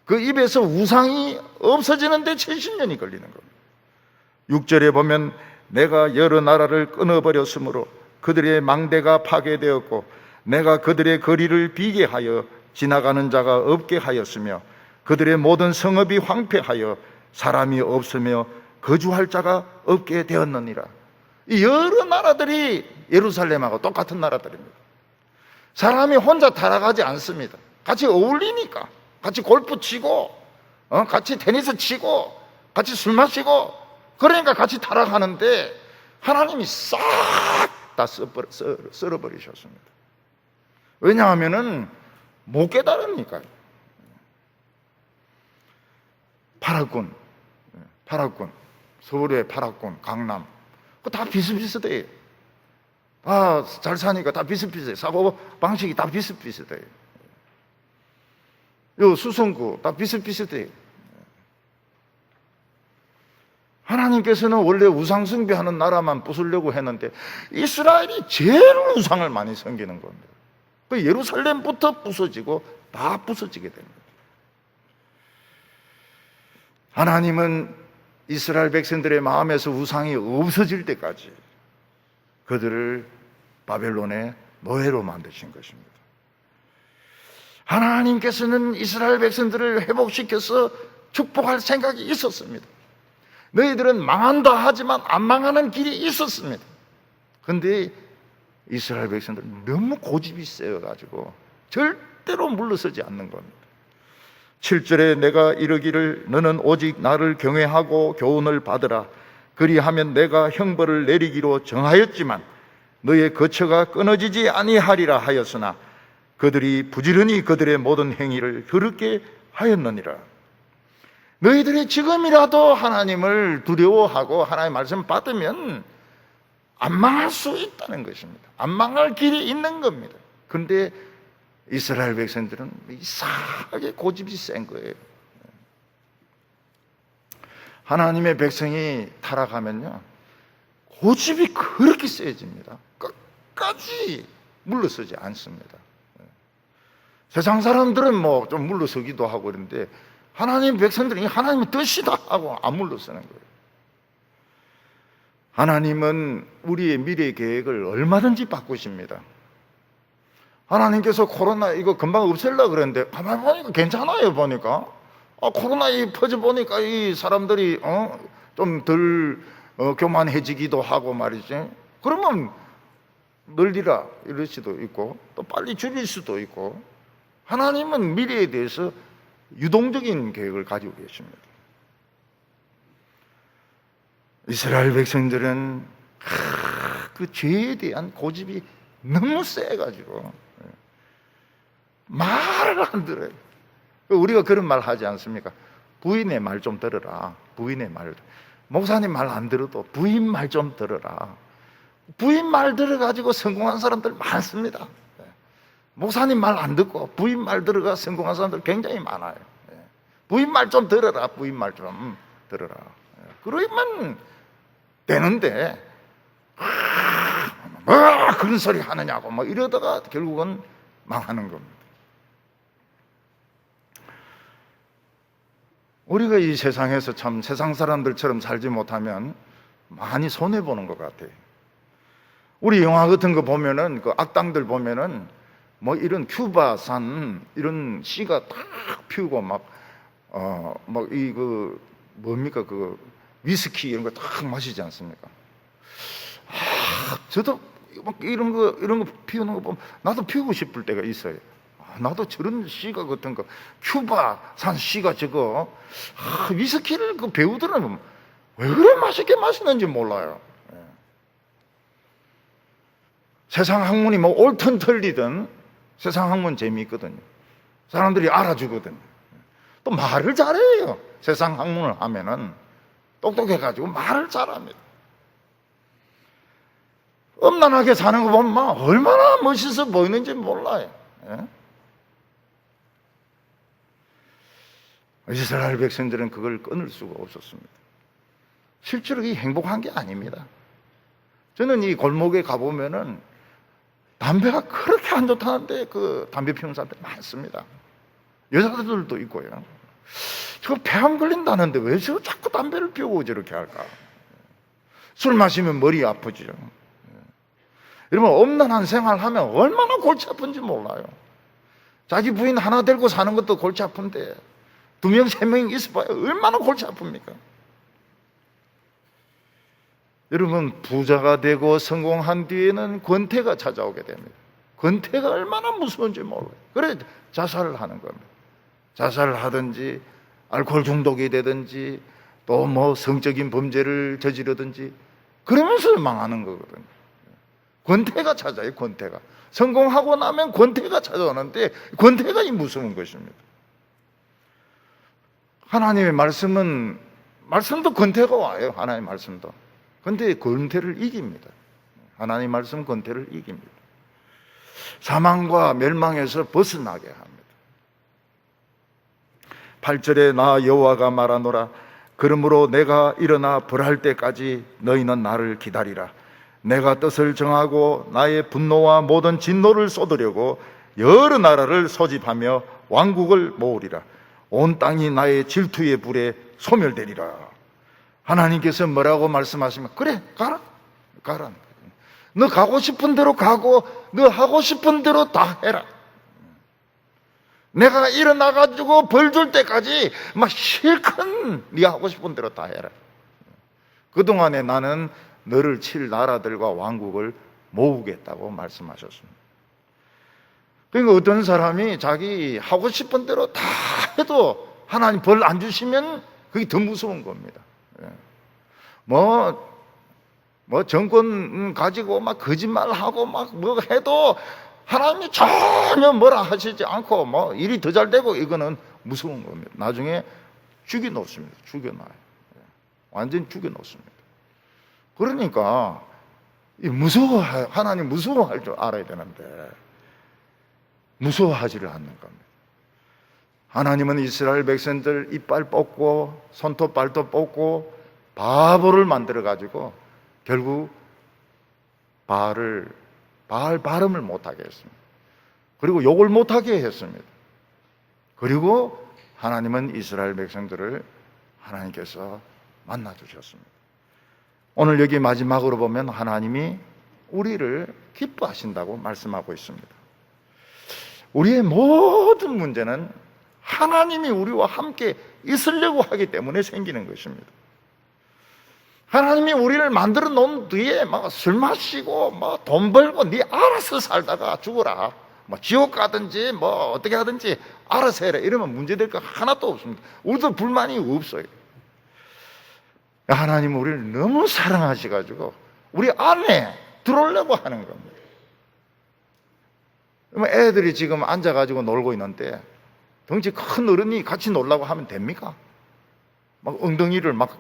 그 입에서 우상이 없어지는데 70년이 걸리는 겁니다. 6절에 보면 내가 여러 나라를 끊어버렸으므로 그들의 망대가 파괴되었고 내가 그들의 거리를 비게 하여 지나가는 자가 없게 하였으며 그들의 모든 성읍이 황폐하여 사람이 없으며 거주할 자가 없게 되었느니라. 이 여러 나라들이 예루살렘하고 똑같은 나라들입니다. 사람이 혼자 타락하지 않습니다. 같이 어울리니까, 같이 골프 치고 같이 테니스 치고 같이 술 마시고 그러니까 같이 타락하는데 하나님이 싹 다 썰어버리셨습니다. 왜냐하면은 못 깨달으니까요. 파라군, 서울의 파라군, 강남, 그거 다 비슷비슷해요. 잘 사니까 다 비슷비슷해요. 사고 방식이 다 비슷비슷해요. 요 수성구 다 비슷비슷해요. 하나님께서는 원래 우상 숭배하는 나라만 부수려고 했는데 이스라엘이 제일 우상을 많이 섬기는 겁니다. 그 예루살렘부터 부서지고 다 부서지게 됩니다. 하나님은 이스라엘 백성들의 마음에서 우상이 없어질 때까지 그들을 바벨론의 노예로 만드신 것입니다. 하나님께서는 이스라엘 백성들을 회복시켜서 축복할 생각이 있었습니다. 너희들은 망한다 하지만 안 망하는 길이 있었습니다. 그런데 이스라엘 백성들은 너무 고집이 세여가지고 절대로 물러서지 않는 겁니다. 7절에 내가 이르기를 너는 오직 나를 경외하고 교훈을 받으라. 그리하면 내가 형벌을 내리기로 정하였지만 너의 거처가 끊어지지 아니하리라 하였으나 그들이 부지런히 그들의 모든 행위를 더럽게 하였느니라. 너희들이 지금이라도 하나님을 두려워하고 하나님의 말씀 받으면 안 망할 수 있다는 것입니다. 안 망할 길이 있는 겁니다. 그런데 이스라엘 백성들은 이상하게 고집이 센 거예요. 하나님의 백성이 타락하면요, 고집이 그렇게 세집니다. 끝까지 물러서지 않습니다. 세상 사람들은 뭐 좀 물러서기도 하고 그런데 하나님 백성들이 하나님의 뜻이다 하고 안 물러서는 거예요. 하나님은 우리의 미래 계획을 얼마든지 바꾸십니다. 하나님께서 코로나 이거 금방 없앨라 그랬는데 가만히 보니까 괜찮아요. 보니까 코로나 퍼져 보니까 이 사람들이 좀 덜 교만해지기도 하고 말이지. 그러면 늘리라 이럴 수도 있고 또 빨리 줄일 수도 있고, 하나님은 미래에 대해서 유동적인 계획을 가지고 계십니다. 이스라엘 백성들은 그 죄에 대한 고집이 너무 세가지고 말을 안 들어요. 우리가 그런 말 하지 않습니까? 부인의 말 좀 들어라. 부인의 말. 목사님 말 안 들어도 부인 말 좀 들어라. 부인 말 들어가지고 성공한 사람들 많습니다. 목사님 말 안 듣고 부인 말 들어가 성공한 사람들 굉장히 많아요. 부인 말 좀 들어라. 부인 말 좀 들어라. 그러면 되는데 뭐 그런 소리 하느냐고 뭐 이러다가 결국은 망하는 겁니다. 우리가 이 세상에서 참 세상 사람들처럼 살지 못하면 많이 손해보는 것 같아요. 우리 영화 같은 거 보면은 그 악당들 보면은 뭐 이런 큐바산 이런 씨가 딱 피우고 막 이 그 뭡니까 그 위스키 이런 거 딱 마시지 않습니까? 저도 막 이런 거 피우는 거 보면 나도 피우고 싶을 때가 있어요. 나도 저런 씨가 같은 거 큐바산 씨가 저거 위스키를 그 배우들은 왜 그래 맛있게 마시는지 몰라요. 세상 학문이 뭐 옳든 틀리든 세상 학문 재미있거든요. 사람들이 알아주거든요. 또 말을 잘해요. 세상 학문을 하면은 똑똑해가지고 말을 잘합니다. 엄난하게 사는 거 보면 막 얼마나 멋있어 보이는지 몰라요. 이스라엘 백성들은 그걸 끊을 수가 없었습니다. 실제로 이 행복한 게 아닙니다. 저는 이 골목에 가보면은 담배가 그렇게 안 좋다는데 그 담배 피우는 사람들이 많습니다. 여자들도 있고요. 저 폐암 걸린다는데 왜 저 자꾸 담배를 피우고 저렇게 할까? 술 마시면 머리 아프죠. 여러분, 엄난한 생활하면 얼마나 골치 아픈지 몰라요. 자기 부인 하나 데리고 사는 것도 골치 아픈데 2명, 3명 있어봐요. 얼마나 골치 아픕니까? 여러분, 부자가 되고 성공한 뒤에는 권태가 찾아오게 됩니다. 권태가 얼마나 무서운지 몰라요. 그래 자살을 하는 겁니다. 자살을 하든지 알코올 중독이 되든지 또 뭐 성적인 범죄를 저지르든지 그러면서 망하는 거거든요. 권태가 찾아요. 권태가. 성공하고 나면 권태가 찾아오는데 권태가 이 무서운 것입니다. 하나님의 말씀도 권태가 와요. 하나님의 말씀도. 근데 권태를 이깁니다. 하나님 말씀 권태를 이깁니다. 사망과 멸망에서 벗어나게 합니다. 8절에 나 여호와가 말하노라. 그러므로 내가 일어나 벌할 때까지 너희는 나를 기다리라. 내가 뜻을 정하고 나의 분노와 모든 진노를 쏟으려고 여러 나라를 소집하며 왕국을 모으리라. 온 땅이 나의 질투의 불에 소멸되리라. 하나님께서 뭐라고 말씀하시면 그래 가라. 너 가고 싶은 대로 가고 너 하고 싶은 대로 다 해라. 내가 일어나가지고 벌 줄 때까지 막 실컷 네가 하고 싶은 대로 다 해라. 그동안에 나는 너를 칠 나라들과 왕국을 모으겠다고 말씀하셨습니다. 그러니까 어떤 사람이 자기 하고 싶은 대로 다 해도 하나님 벌 안 주시면 그게 더 무서운 겁니다. 뭐 정권 가지고 막 거짓말하고 막 뭐 해도 하나님이 전혀 뭐라 하시지 않고 뭐 일이 더 잘 되고 이거는 무서운 겁니다. 나중에 죽여놓습니다. 죽여놔요. 완전히 죽여놓습니다. 그러니까 하나님 무서워할 줄 알아야 되는데 무서워하지를 않는 겁니다. 하나님은 이스라엘 백성들 이빨 뽑고 손톱 발톱 뽑고 바보를 만들어 가지고 결국 바알 발음을 못하게 했습니다. 그리고 욕을 못하게 했습니다. 그리고 하나님은 이스라엘 백성들을 하나님께서 만나주셨습니다. 오늘 여기 마지막으로 보면 하나님이 우리를 기뻐하신다고 말씀하고 있습니다. 우리의 모든 문제는 하나님이 우리와 함께 있으려고 하기 때문에 생기는 것입니다. 하나님이 우리를 만들어 놓은 뒤에 막 술 마시고 뭐 돈 벌고 네 알아서 살다가 죽어라, 뭐 지옥 가든지 뭐 어떻게 하든지 알아서 해라 이러면 문제될 거 하나도 없습니다. 우리도 불만이 없어요. 하나님은 우리를 너무 사랑하셔가지고 우리 안에 들어오려고 하는 겁니다. 애들이 지금 앉아가지고 놀고 있는데 덩치 큰 어른이 같이 놀라고 하면 됩니까? 막 엉덩이를 막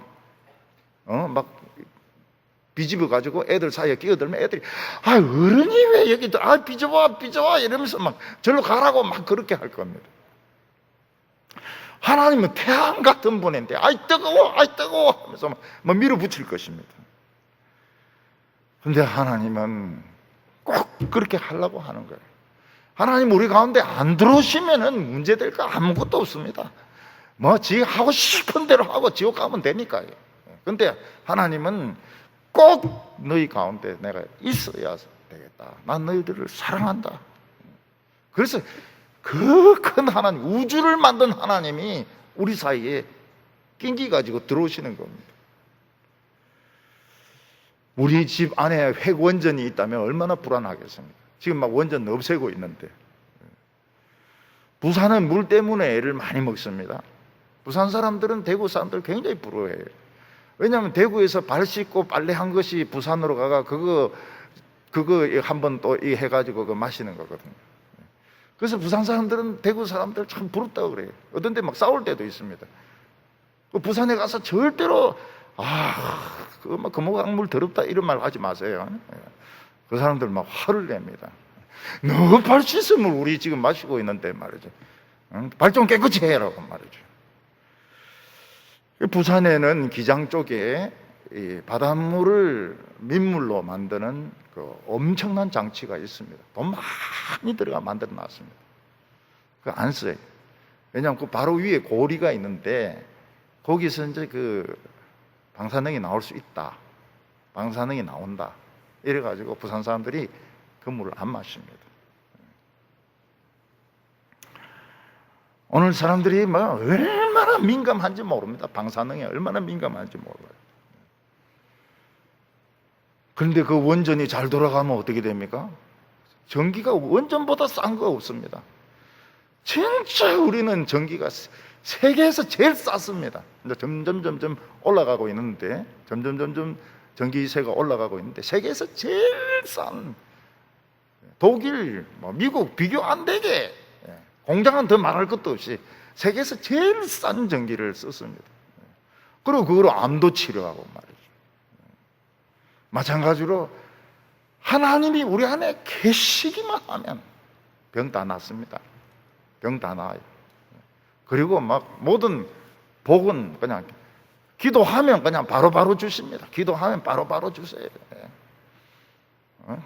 비집어 가지고 애들 사이에 끼어들면 애들이 어른이 왜 여기 비좁아 이러면서 막 절로 가라고 막 그렇게 할 겁니다. 하나님은 태양 같은 분인데 뜨거워 하면서 막 밀어붙일 것입니다. 그런데 하나님은 꼭 그렇게 하려고 하는 거예요. 하나님 우리 가운데 안 들어오시면은 문제될 거 아무것도 없습니다. 지 하고 싶은 대로 하고 지옥 가면 되니까요. 그런데 하나님은 꼭 너희 가운데 내가 있어야 되겠다. 난 너희들을 사랑한다. 그래서 그 큰 하나님, 우주를 만든 하나님이 우리 사이에 낑기 가지고 들어오시는 겁니다. 우리 집 안에 핵원전이 있다면 얼마나 불안하겠습니까? 지금 막 원전 없애고 있는데. 부산은 물 때문에 애를 많이 먹습니다. 부산 사람들은 대구 사람들 굉장히 부러워해요. 왜냐하면 대구에서 발 씻고 빨래한 것이 부산으로 가가 그거 한번 또 해가지고 그거 마시는 거거든요. 그래서 부산 사람들은 대구 사람들 참 부럽다고 그래요. 어떤 데 막 싸울 때도 있습니다. 부산에 가서 절대로 금호강물 더럽다 이런 말 하지 마세요. 그 사람들 막 화를 냅니다. 너 발 씻음을 우리 지금 마시고 있는데 말이죠. 발 좀 깨끗이 해라고 말이죠. 부산에는 기장 쪽에 바닷물을 민물로 만드는 그 엄청난 장치가 있습니다. 돈 많이 들어가 만들어 놨습니다. 그거 안 써요. 왜냐하면 그 바로 위에 고리가 있는데 거기서 이제 그 방사능이 나올 수 있다. 방사능이 나온다. 이래가지고 부산 사람들이 그 물을 안 마십니다. 오늘 사람들이 얼마나 민감한지 모릅니다. 방사능에 얼마나 민감한지 몰라요. 그런데 그 원전이 잘 돌아가면 어떻게 됩니까? 전기가 원전보다 싼 거 없습니다. 진짜 우리는 전기가 세계에서 제일 쌌습니다. 이제 점점 올라가고 있는데, 점점 전기세가 올라가고 있는데, 세계에서 제일 싼 독일, 미국 비교 안 되게 공장은 더 말할 것도 없이 세계에서 제일 싼 전기를 썼습니다. 그리고 그거로 암도 치료하고 말이죠. 마찬가지로 하나님이 우리 안에 계시기만 하면 병 다 낫습니다. 병 다 나아요. 그리고 막 모든 복은 그냥 기도하면 그냥 바로바로 주십니다. 기도하면 바로바로 주세요.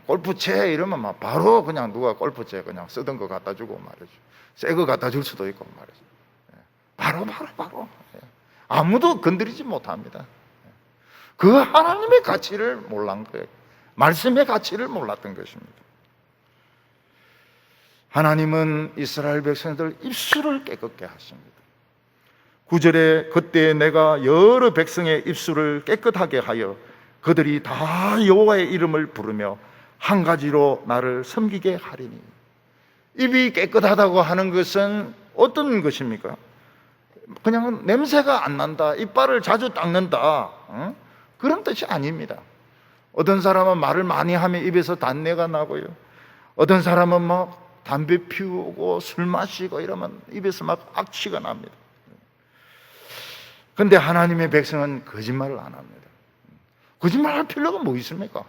골프채 이러면 막 바로 그냥 누가 골프채 그냥 쓰던 거 갖다 주고 말이죠. 새 거 갖다 줄 수도 있고 말이죠. 바로. 아무도 건드리지 못합니다. 그 하나님의 가치를 몰란 거예요. 말씀의 가치를 몰랐던 것입니다. 하나님은 이스라엘 백성들 입술을 깨끗게 하십니다. 9절에 그때 내가 여러 백성의 입술을 깨끗하게 하여 그들이 다 여호와의 이름을 부르며 한 가지로 나를 섬기게 하리니. 입이 깨끗하다고 하는 것은 어떤 것입니까? 그냥 냄새가 안 난다, 이빨을 자주 닦는다, 그런 뜻이 아닙니다. 어떤 사람은 말을 많이 하면 입에서 단내가 나고요, 어떤 사람은 막 담배 피우고 술 마시고 이러면 입에서 막 악취가 납니다. 그런데 하나님의 백성은 거짓말을 안 합니다. 거짓말할 필요가 뭐 있습니까?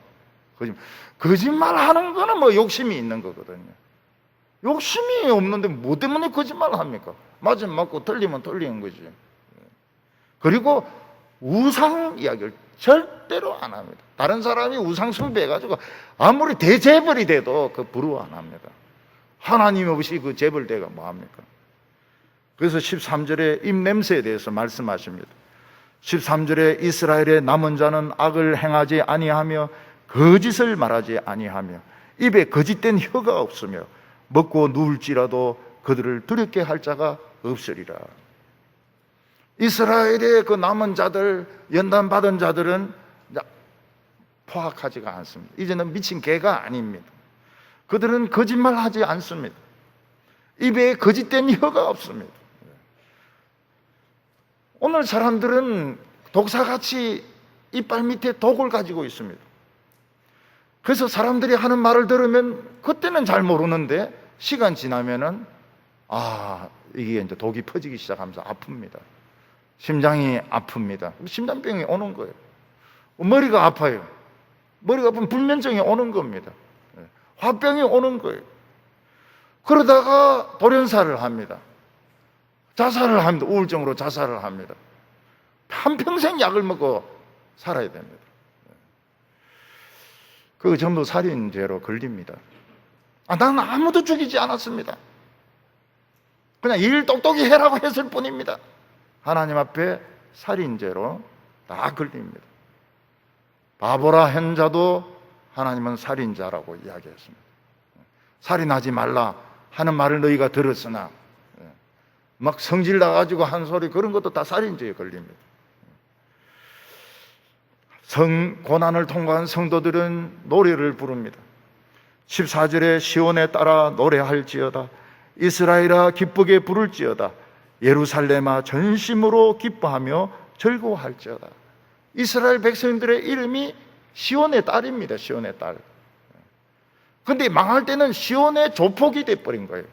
거짓말하는 거는 뭐 욕심이 있는 거거든요. 욕심이 없는데 뭐 때문에 거짓말을 합니까? 맞으면 맞고 틀리면 틀리는 거지. 그리고 우상 이야기를 절대로 안 합니다. 다른 사람이 우상 숭배해가지고 아무리 대재벌이 돼도 그 부러워 안 합니다. 하나님 없이 그 재벌대가 뭐합니까? 그래서 13절에 입냄새에 대해서 말씀하십니다. 13절에 이스라엘의 남은 자는 악을 행하지 아니하며 거짓을 말하지 아니하며 입에 거짓된 혀가 없으며 먹고 누울지라도 그들을 두렵게 할 자가 없으리라. 이스라엘의 그 남은 자들, 연단 받은 자들은 포악하지가 않습니다. 이제는 미친 개가 아닙니다. 그들은 거짓말하지 않습니다. 입에 거짓된 혀가 없습니다. 오늘 사람들은 독사같이 이빨 밑에 독을 가지고 있습니다. 그래서 사람들이 하는 말을 들으면 그때는 잘 모르는데 시간 지나면은 이게 이제 독이 퍼지기 시작하면서 아픕니다. 심장이 아픕니다. 심장병이 오는 거예요. 머리가 아파요. 머리가 아프면 불면증이 오는 겁니다. 화병이 오는 거예요. 그러다가 돌연사를 합니다. 자살을 합니다. 우울증으로 자살을 합니다. 한평생 약을 먹고 살아야 됩니다. 그거 전부 살인죄로 걸립니다. 나는 아무도 죽이지 않았습니다. 그냥 일 똑똑히 해라고 했을 뿐입니다. 하나님 앞에 살인죄로 다 걸립니다. 바보라 한 자도 하나님은 살인자라고 이야기했습니다. 살인하지 말라 하는 말을 너희가 들었으나 막 성질 나가지고 한 소리 그런 것도 다 살인죄에 걸립니다. 고난을 통과한 성도들은 노래를 부릅니다. 14절에 시온에 따라 노래할지어다. 이스라엘아 기쁘게 부를지어다. 예루살렘아 전심으로 기뻐하며 즐거워할지어다. 이스라엘 백성들의 이름이 시온의 딸입니다. 시온의 딸. 근데 망할 때는 시온의 조폭이 돼버린 거예요.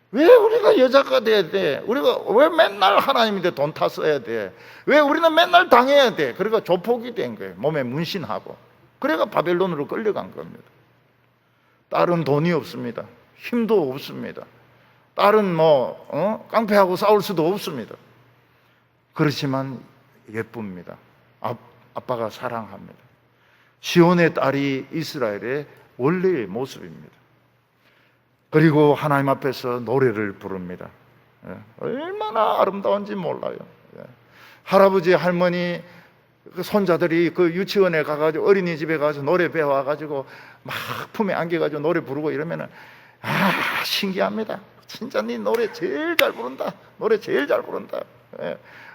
왜 우리가 여자가 돼야 돼? 우리가 왜 맨날 하나님인데 돈 타 써야 돼? 왜 우리는 맨날 당해야 돼? 그러니까 조폭이 된 거예요. 몸에 문신하고. 그래가 바벨론으로 끌려간 겁니다. 딸은 돈이 없습니다. 힘도 없습니다. 딸은 깡패하고 싸울 수도 없습니다. 그렇지만 예쁩니다. 아빠가 사랑합니다. 시온의 딸이 이스라엘의 원래의 모습입니다. 그리고 하나님 앞에서 노래를 부릅니다. 얼마나 아름다운지 몰라요. 할아버지, 할머니, 그 손자들이 그 유치원에 가가지고 어린이집에 가서 노래 배워가지고 막 품에 안겨가지고 노래 부르고 이러면은 신기합니다. 진짜 네 노래 제일 잘 부른다. 노래 제일 잘 부른다.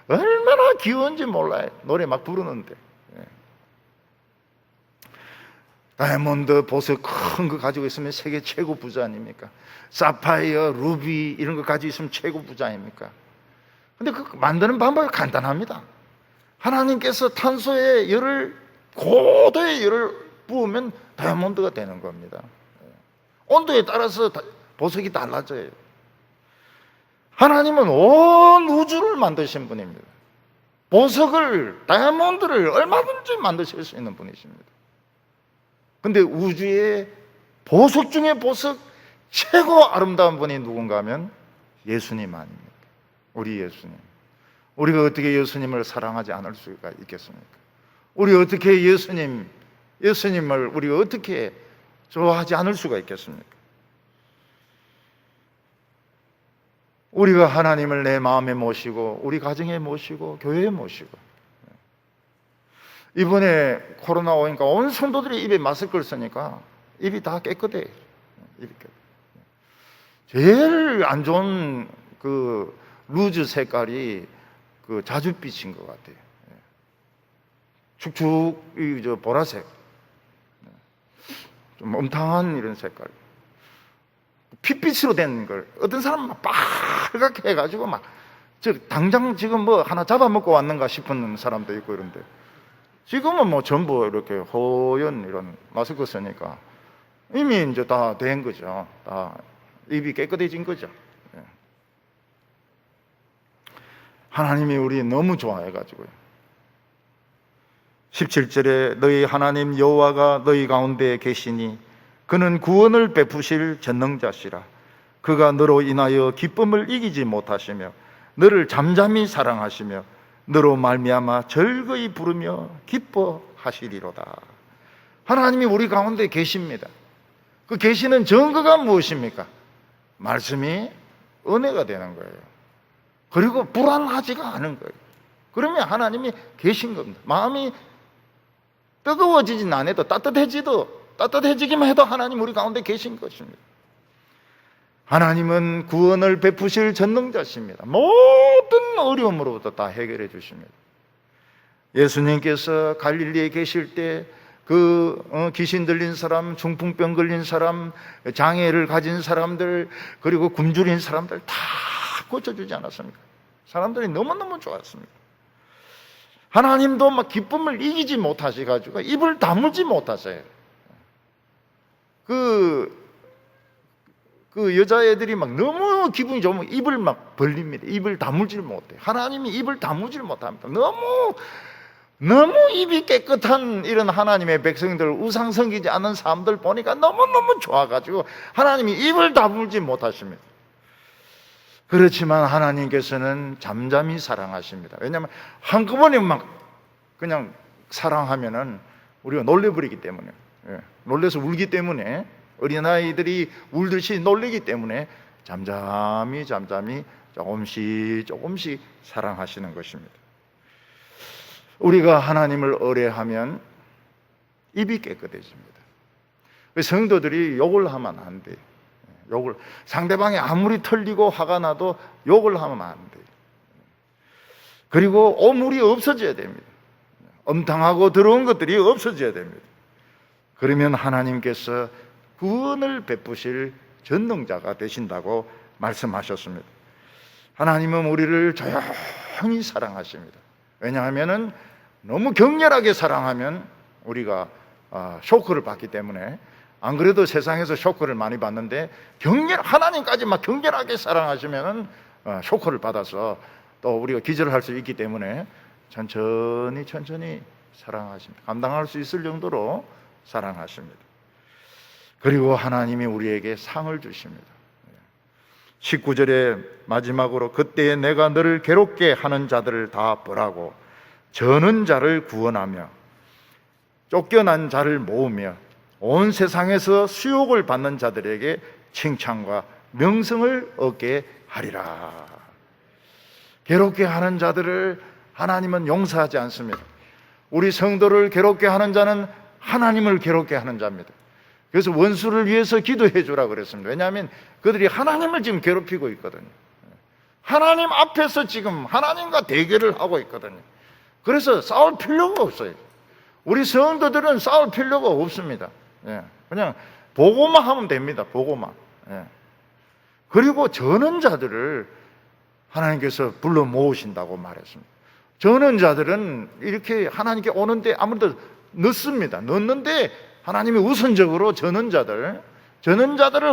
얼마나 귀여운지 몰라요. 노래 막 부르는데. 다이아몬드, 보석 큰 거 가지고 있으면 세계 최고 부자 아닙니까? 사파이어, 루비 이런 거 가지고 있으면 최고 부자 아닙니까? 근데 그 만드는 방법이 간단합니다. 하나님께서 탄소에 고도의 열을 부으면 다이아몬드가 되는 겁니다. 온도에 따라서 보석이 달라져요. 하나님은 온 우주를 만드신 분입니다. 보석을, 다이아몬드를 얼마든지 만드실 수 있는 분이십니다. 근데 우주의 보석 중에 보석 최고 아름다운 분이 누군가 하면 예수님 아닙니까? 우리 예수님. 우리가 어떻게 예수님을 사랑하지 않을 수가 있겠습니까? 우리 어떻게 예수님을 우리가 어떻게 좋아하지 않을 수가 있겠습니까? 우리가 하나님을 내 마음에 모시고 우리 가정에 모시고 교회에 모시고, 이번에 코로나 오니까 온 성도들이 입에 마스크를 쓰니까 입이 다 깨끗해. 제일 안 좋은 그 루즈 색깔이 그 자줏빛인 것 같아요. 축축 보라색, 좀 음탕한 이런 색깔, 핏빛으로 된 걸 어떤 사람은 막 빨갛게 해가지고 막 당장 지금 뭐 하나 잡아먹고 왔는가 싶은 사람도 있고 이런데, 지금은 뭐 전부 이렇게 허연 이런 마스크 쓰니까 이미 이제 다 된 거죠. 다 입이 깨끗해진 거죠. 하나님이 우리 너무 좋아해가지고요. 17절에 너희 하나님 여호와가 너희 가운데 계시니 그는 구원을 베푸실 전능자시라. 그가 너로 인하여 기쁨을 이기지 못하시며 너를 잠잠히 사랑하시며 너로 말미암아 즐거이 부르며 기뻐하시리로다. 하나님이 우리 가운데 계십니다. 그 계시는 증거가 무엇입니까? 말씀이 은혜가 되는 거예요. 그리고 불안하지가 않은 거예요. 그러면 하나님이 계신 겁니다. 마음이 뜨거워지진 않아도 따뜻해지기만 해도 하나님 우리 가운데 계신 것입니다. 하나님은 구원을 베푸실 전능자십니다. 모든 어려움으로부터 다 해결해 주십니다. 예수님께서 갈릴리에 계실 때 귀신 들린 사람, 중풍병 걸린 사람, 장애를 가진 사람들, 그리고 굶주린 사람들 다 고쳐주지 않았습니까? 사람들이 너무너무 좋았습니다. 하나님도 막 기쁨을 이기지 못하셔가지고 입을 다물지 못하세요. 그 여자애들이 막 너무 기분이 좋으면 입을 막 벌립니다. 입을 다물질 못해요. 하나님이 입을 다물질 못합니다. 너무 입이 깨끗한 이런 하나님의 백성들, 우상 섬기지 않는 사람들 보니까 너무너무 좋아가지고 하나님이 입을 다물지 못하십니다. 그렇지만 하나님께서는 잠잠히 사랑하십니다. 왜냐하면 한꺼번에 막 그냥 사랑하면은 우리가 놀래버리기 때문에, 놀래서 울기 때문에, 어린아이들이 울듯이 놀리기 때문에 잠잠히 조금씩 사랑하시는 것입니다. 우리가 하나님을 의뢰하면 입이 깨끗해집니다. 성도들이 욕을 하면 안 돼요. 상대방이 아무리 털리고 화가 나도 욕을 하면 안 돼요. 그리고 오물이 없어져야 됩니다. 엄탕하고 더러운 것들이 없어져야 됩니다. 그러면 하나님께서 구원을 베푸실 전능자가 되신다고 말씀하셨습니다. 하나님은 우리를 조용히 사랑하십니다. 왜냐하면 너무 격렬하게 사랑하면 우리가 쇼크를 받기 때문에, 안 그래도 세상에서 쇼크를 많이 받는데 하나님까지 막 격렬하게 사랑하시면 쇼크를 받아서 또 우리가 기절을 할 수 있기 때문에 천천히 사랑하십니다. 감당할 수 있을 정도로 사랑하십니다. 그리고 하나님이 우리에게 상을 주십니다. 19절에 마지막으로 그때에 내가 너를 괴롭게 하는 자들을 다 벌하고 저는 자를 구원하며 쫓겨난 자를 모으며 온 세상에서 수욕을 받는 자들에게 칭찬과 명성을 얻게 하리라. 괴롭게 하는 자들을 하나님은 용서하지 않습니다. 우리 성도를 괴롭게 하는 자는 하나님을 괴롭게 하는 자입니다. 그래서 원수를 위해서 기도해 주라 그랬습니다. 왜냐하면 그들이 하나님을 지금 괴롭히고 있거든요. 하나님 앞에서 지금 하나님과 대결을 하고 있거든요. 그래서 싸울 필요가 없어요. 우리 성도들은 싸울 필요가 없습니다. 그냥 보고만 하면 됩니다. 보고만. 그리고 전원자들을 하나님께서 불러 모으신다고 말했습니다. 전원자들은 이렇게 하나님께 오는데 아무래도 늦습니다. 늦는데 하나님이 우선적으로 전원자들을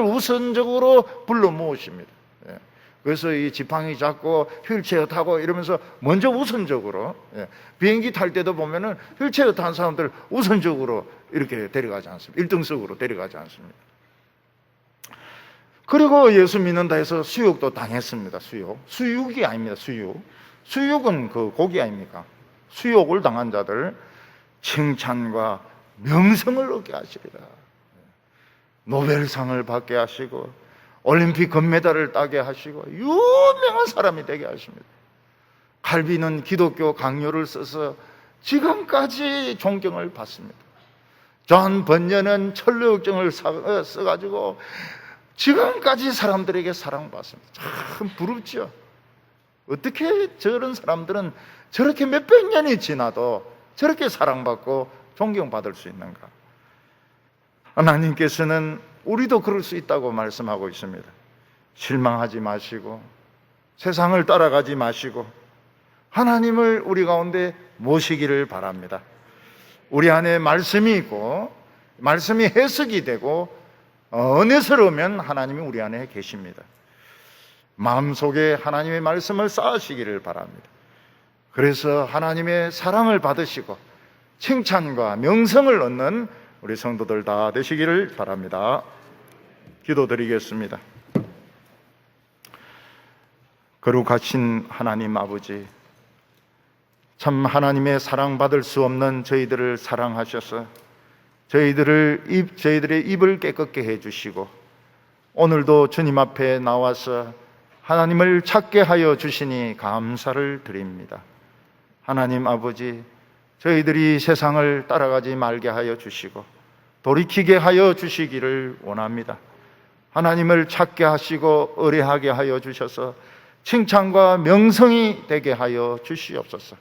우선적으로 불러 모으십니다. 그래서 이 지팡이 잡고 휠체어 타고 이러면서 먼저 우선적으로, 비행기 탈 때도 보면은 휠체어 탄 사람들 우선적으로 이렇게 데려가지 않습니다. 1등석으로 데려가지 않습니다. 그리고 예수 믿는다 해서 수욕도 당했습니다. 수육이 아닙니다. 수육은 그 고기 아닙니까? 수욕을 당한 자들 칭찬과 명성을 얻게 하시리라. 노벨상을 받게 하시고 올림픽 금메달을 따게 하시고 유명한 사람이 되게 하십니다. 칼빈은 기독교 강요를 써서 지금까지 존경을 받습니다. 존 번연은 천류역정을 써가지고 지금까지 사람들에게 사랑받습니다. 참 부럽죠. 어떻게 저런 사람들은 저렇게 몇백 년이 지나도 저렇게 사랑받고 존경받을 수 있는가? 하나님께서는 우리도 그럴 수 있다고 말씀하고 있습니다. 실망하지 마시고 세상을 따라가지 마시고 하나님을 우리 가운데 모시기를 바랍니다. 우리 안에 말씀이 있고 말씀이 해석이 되고 은혜스러우면 하나님이 우리 안에 계십니다. 마음속에 하나님의 말씀을 쌓으시기를 바랍니다. 그래서 하나님의 사랑을 받으시고 칭찬과 명성을 얻는 우리 성도들 다 되시기를 바랍니다. 기도드리겠습니다. 거룩하신 하나님 아버지, 참 하나님의 사랑받을 수 없는 저희들을 사랑하셔서 저희들의 입을 깨끗게 해주시고 오늘도 주님 앞에 나와서 하나님을 찾게 하여 주시니 감사를 드립니다. 하나님 아버지, 저희들이 세상을 따라가지 말게 하여 주시고 돌이키게 하여 주시기를 원합니다. 하나님을 찾게 하시고 의뢰하게 하여 주셔서 칭찬과 명성이 되게 하여 주시옵소서.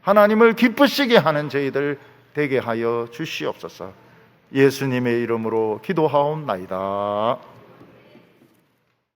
하나님을 기쁘시게 하는 저희들 되게 하여 주시옵소서. 예수님의 이름으로 기도하옵나이다.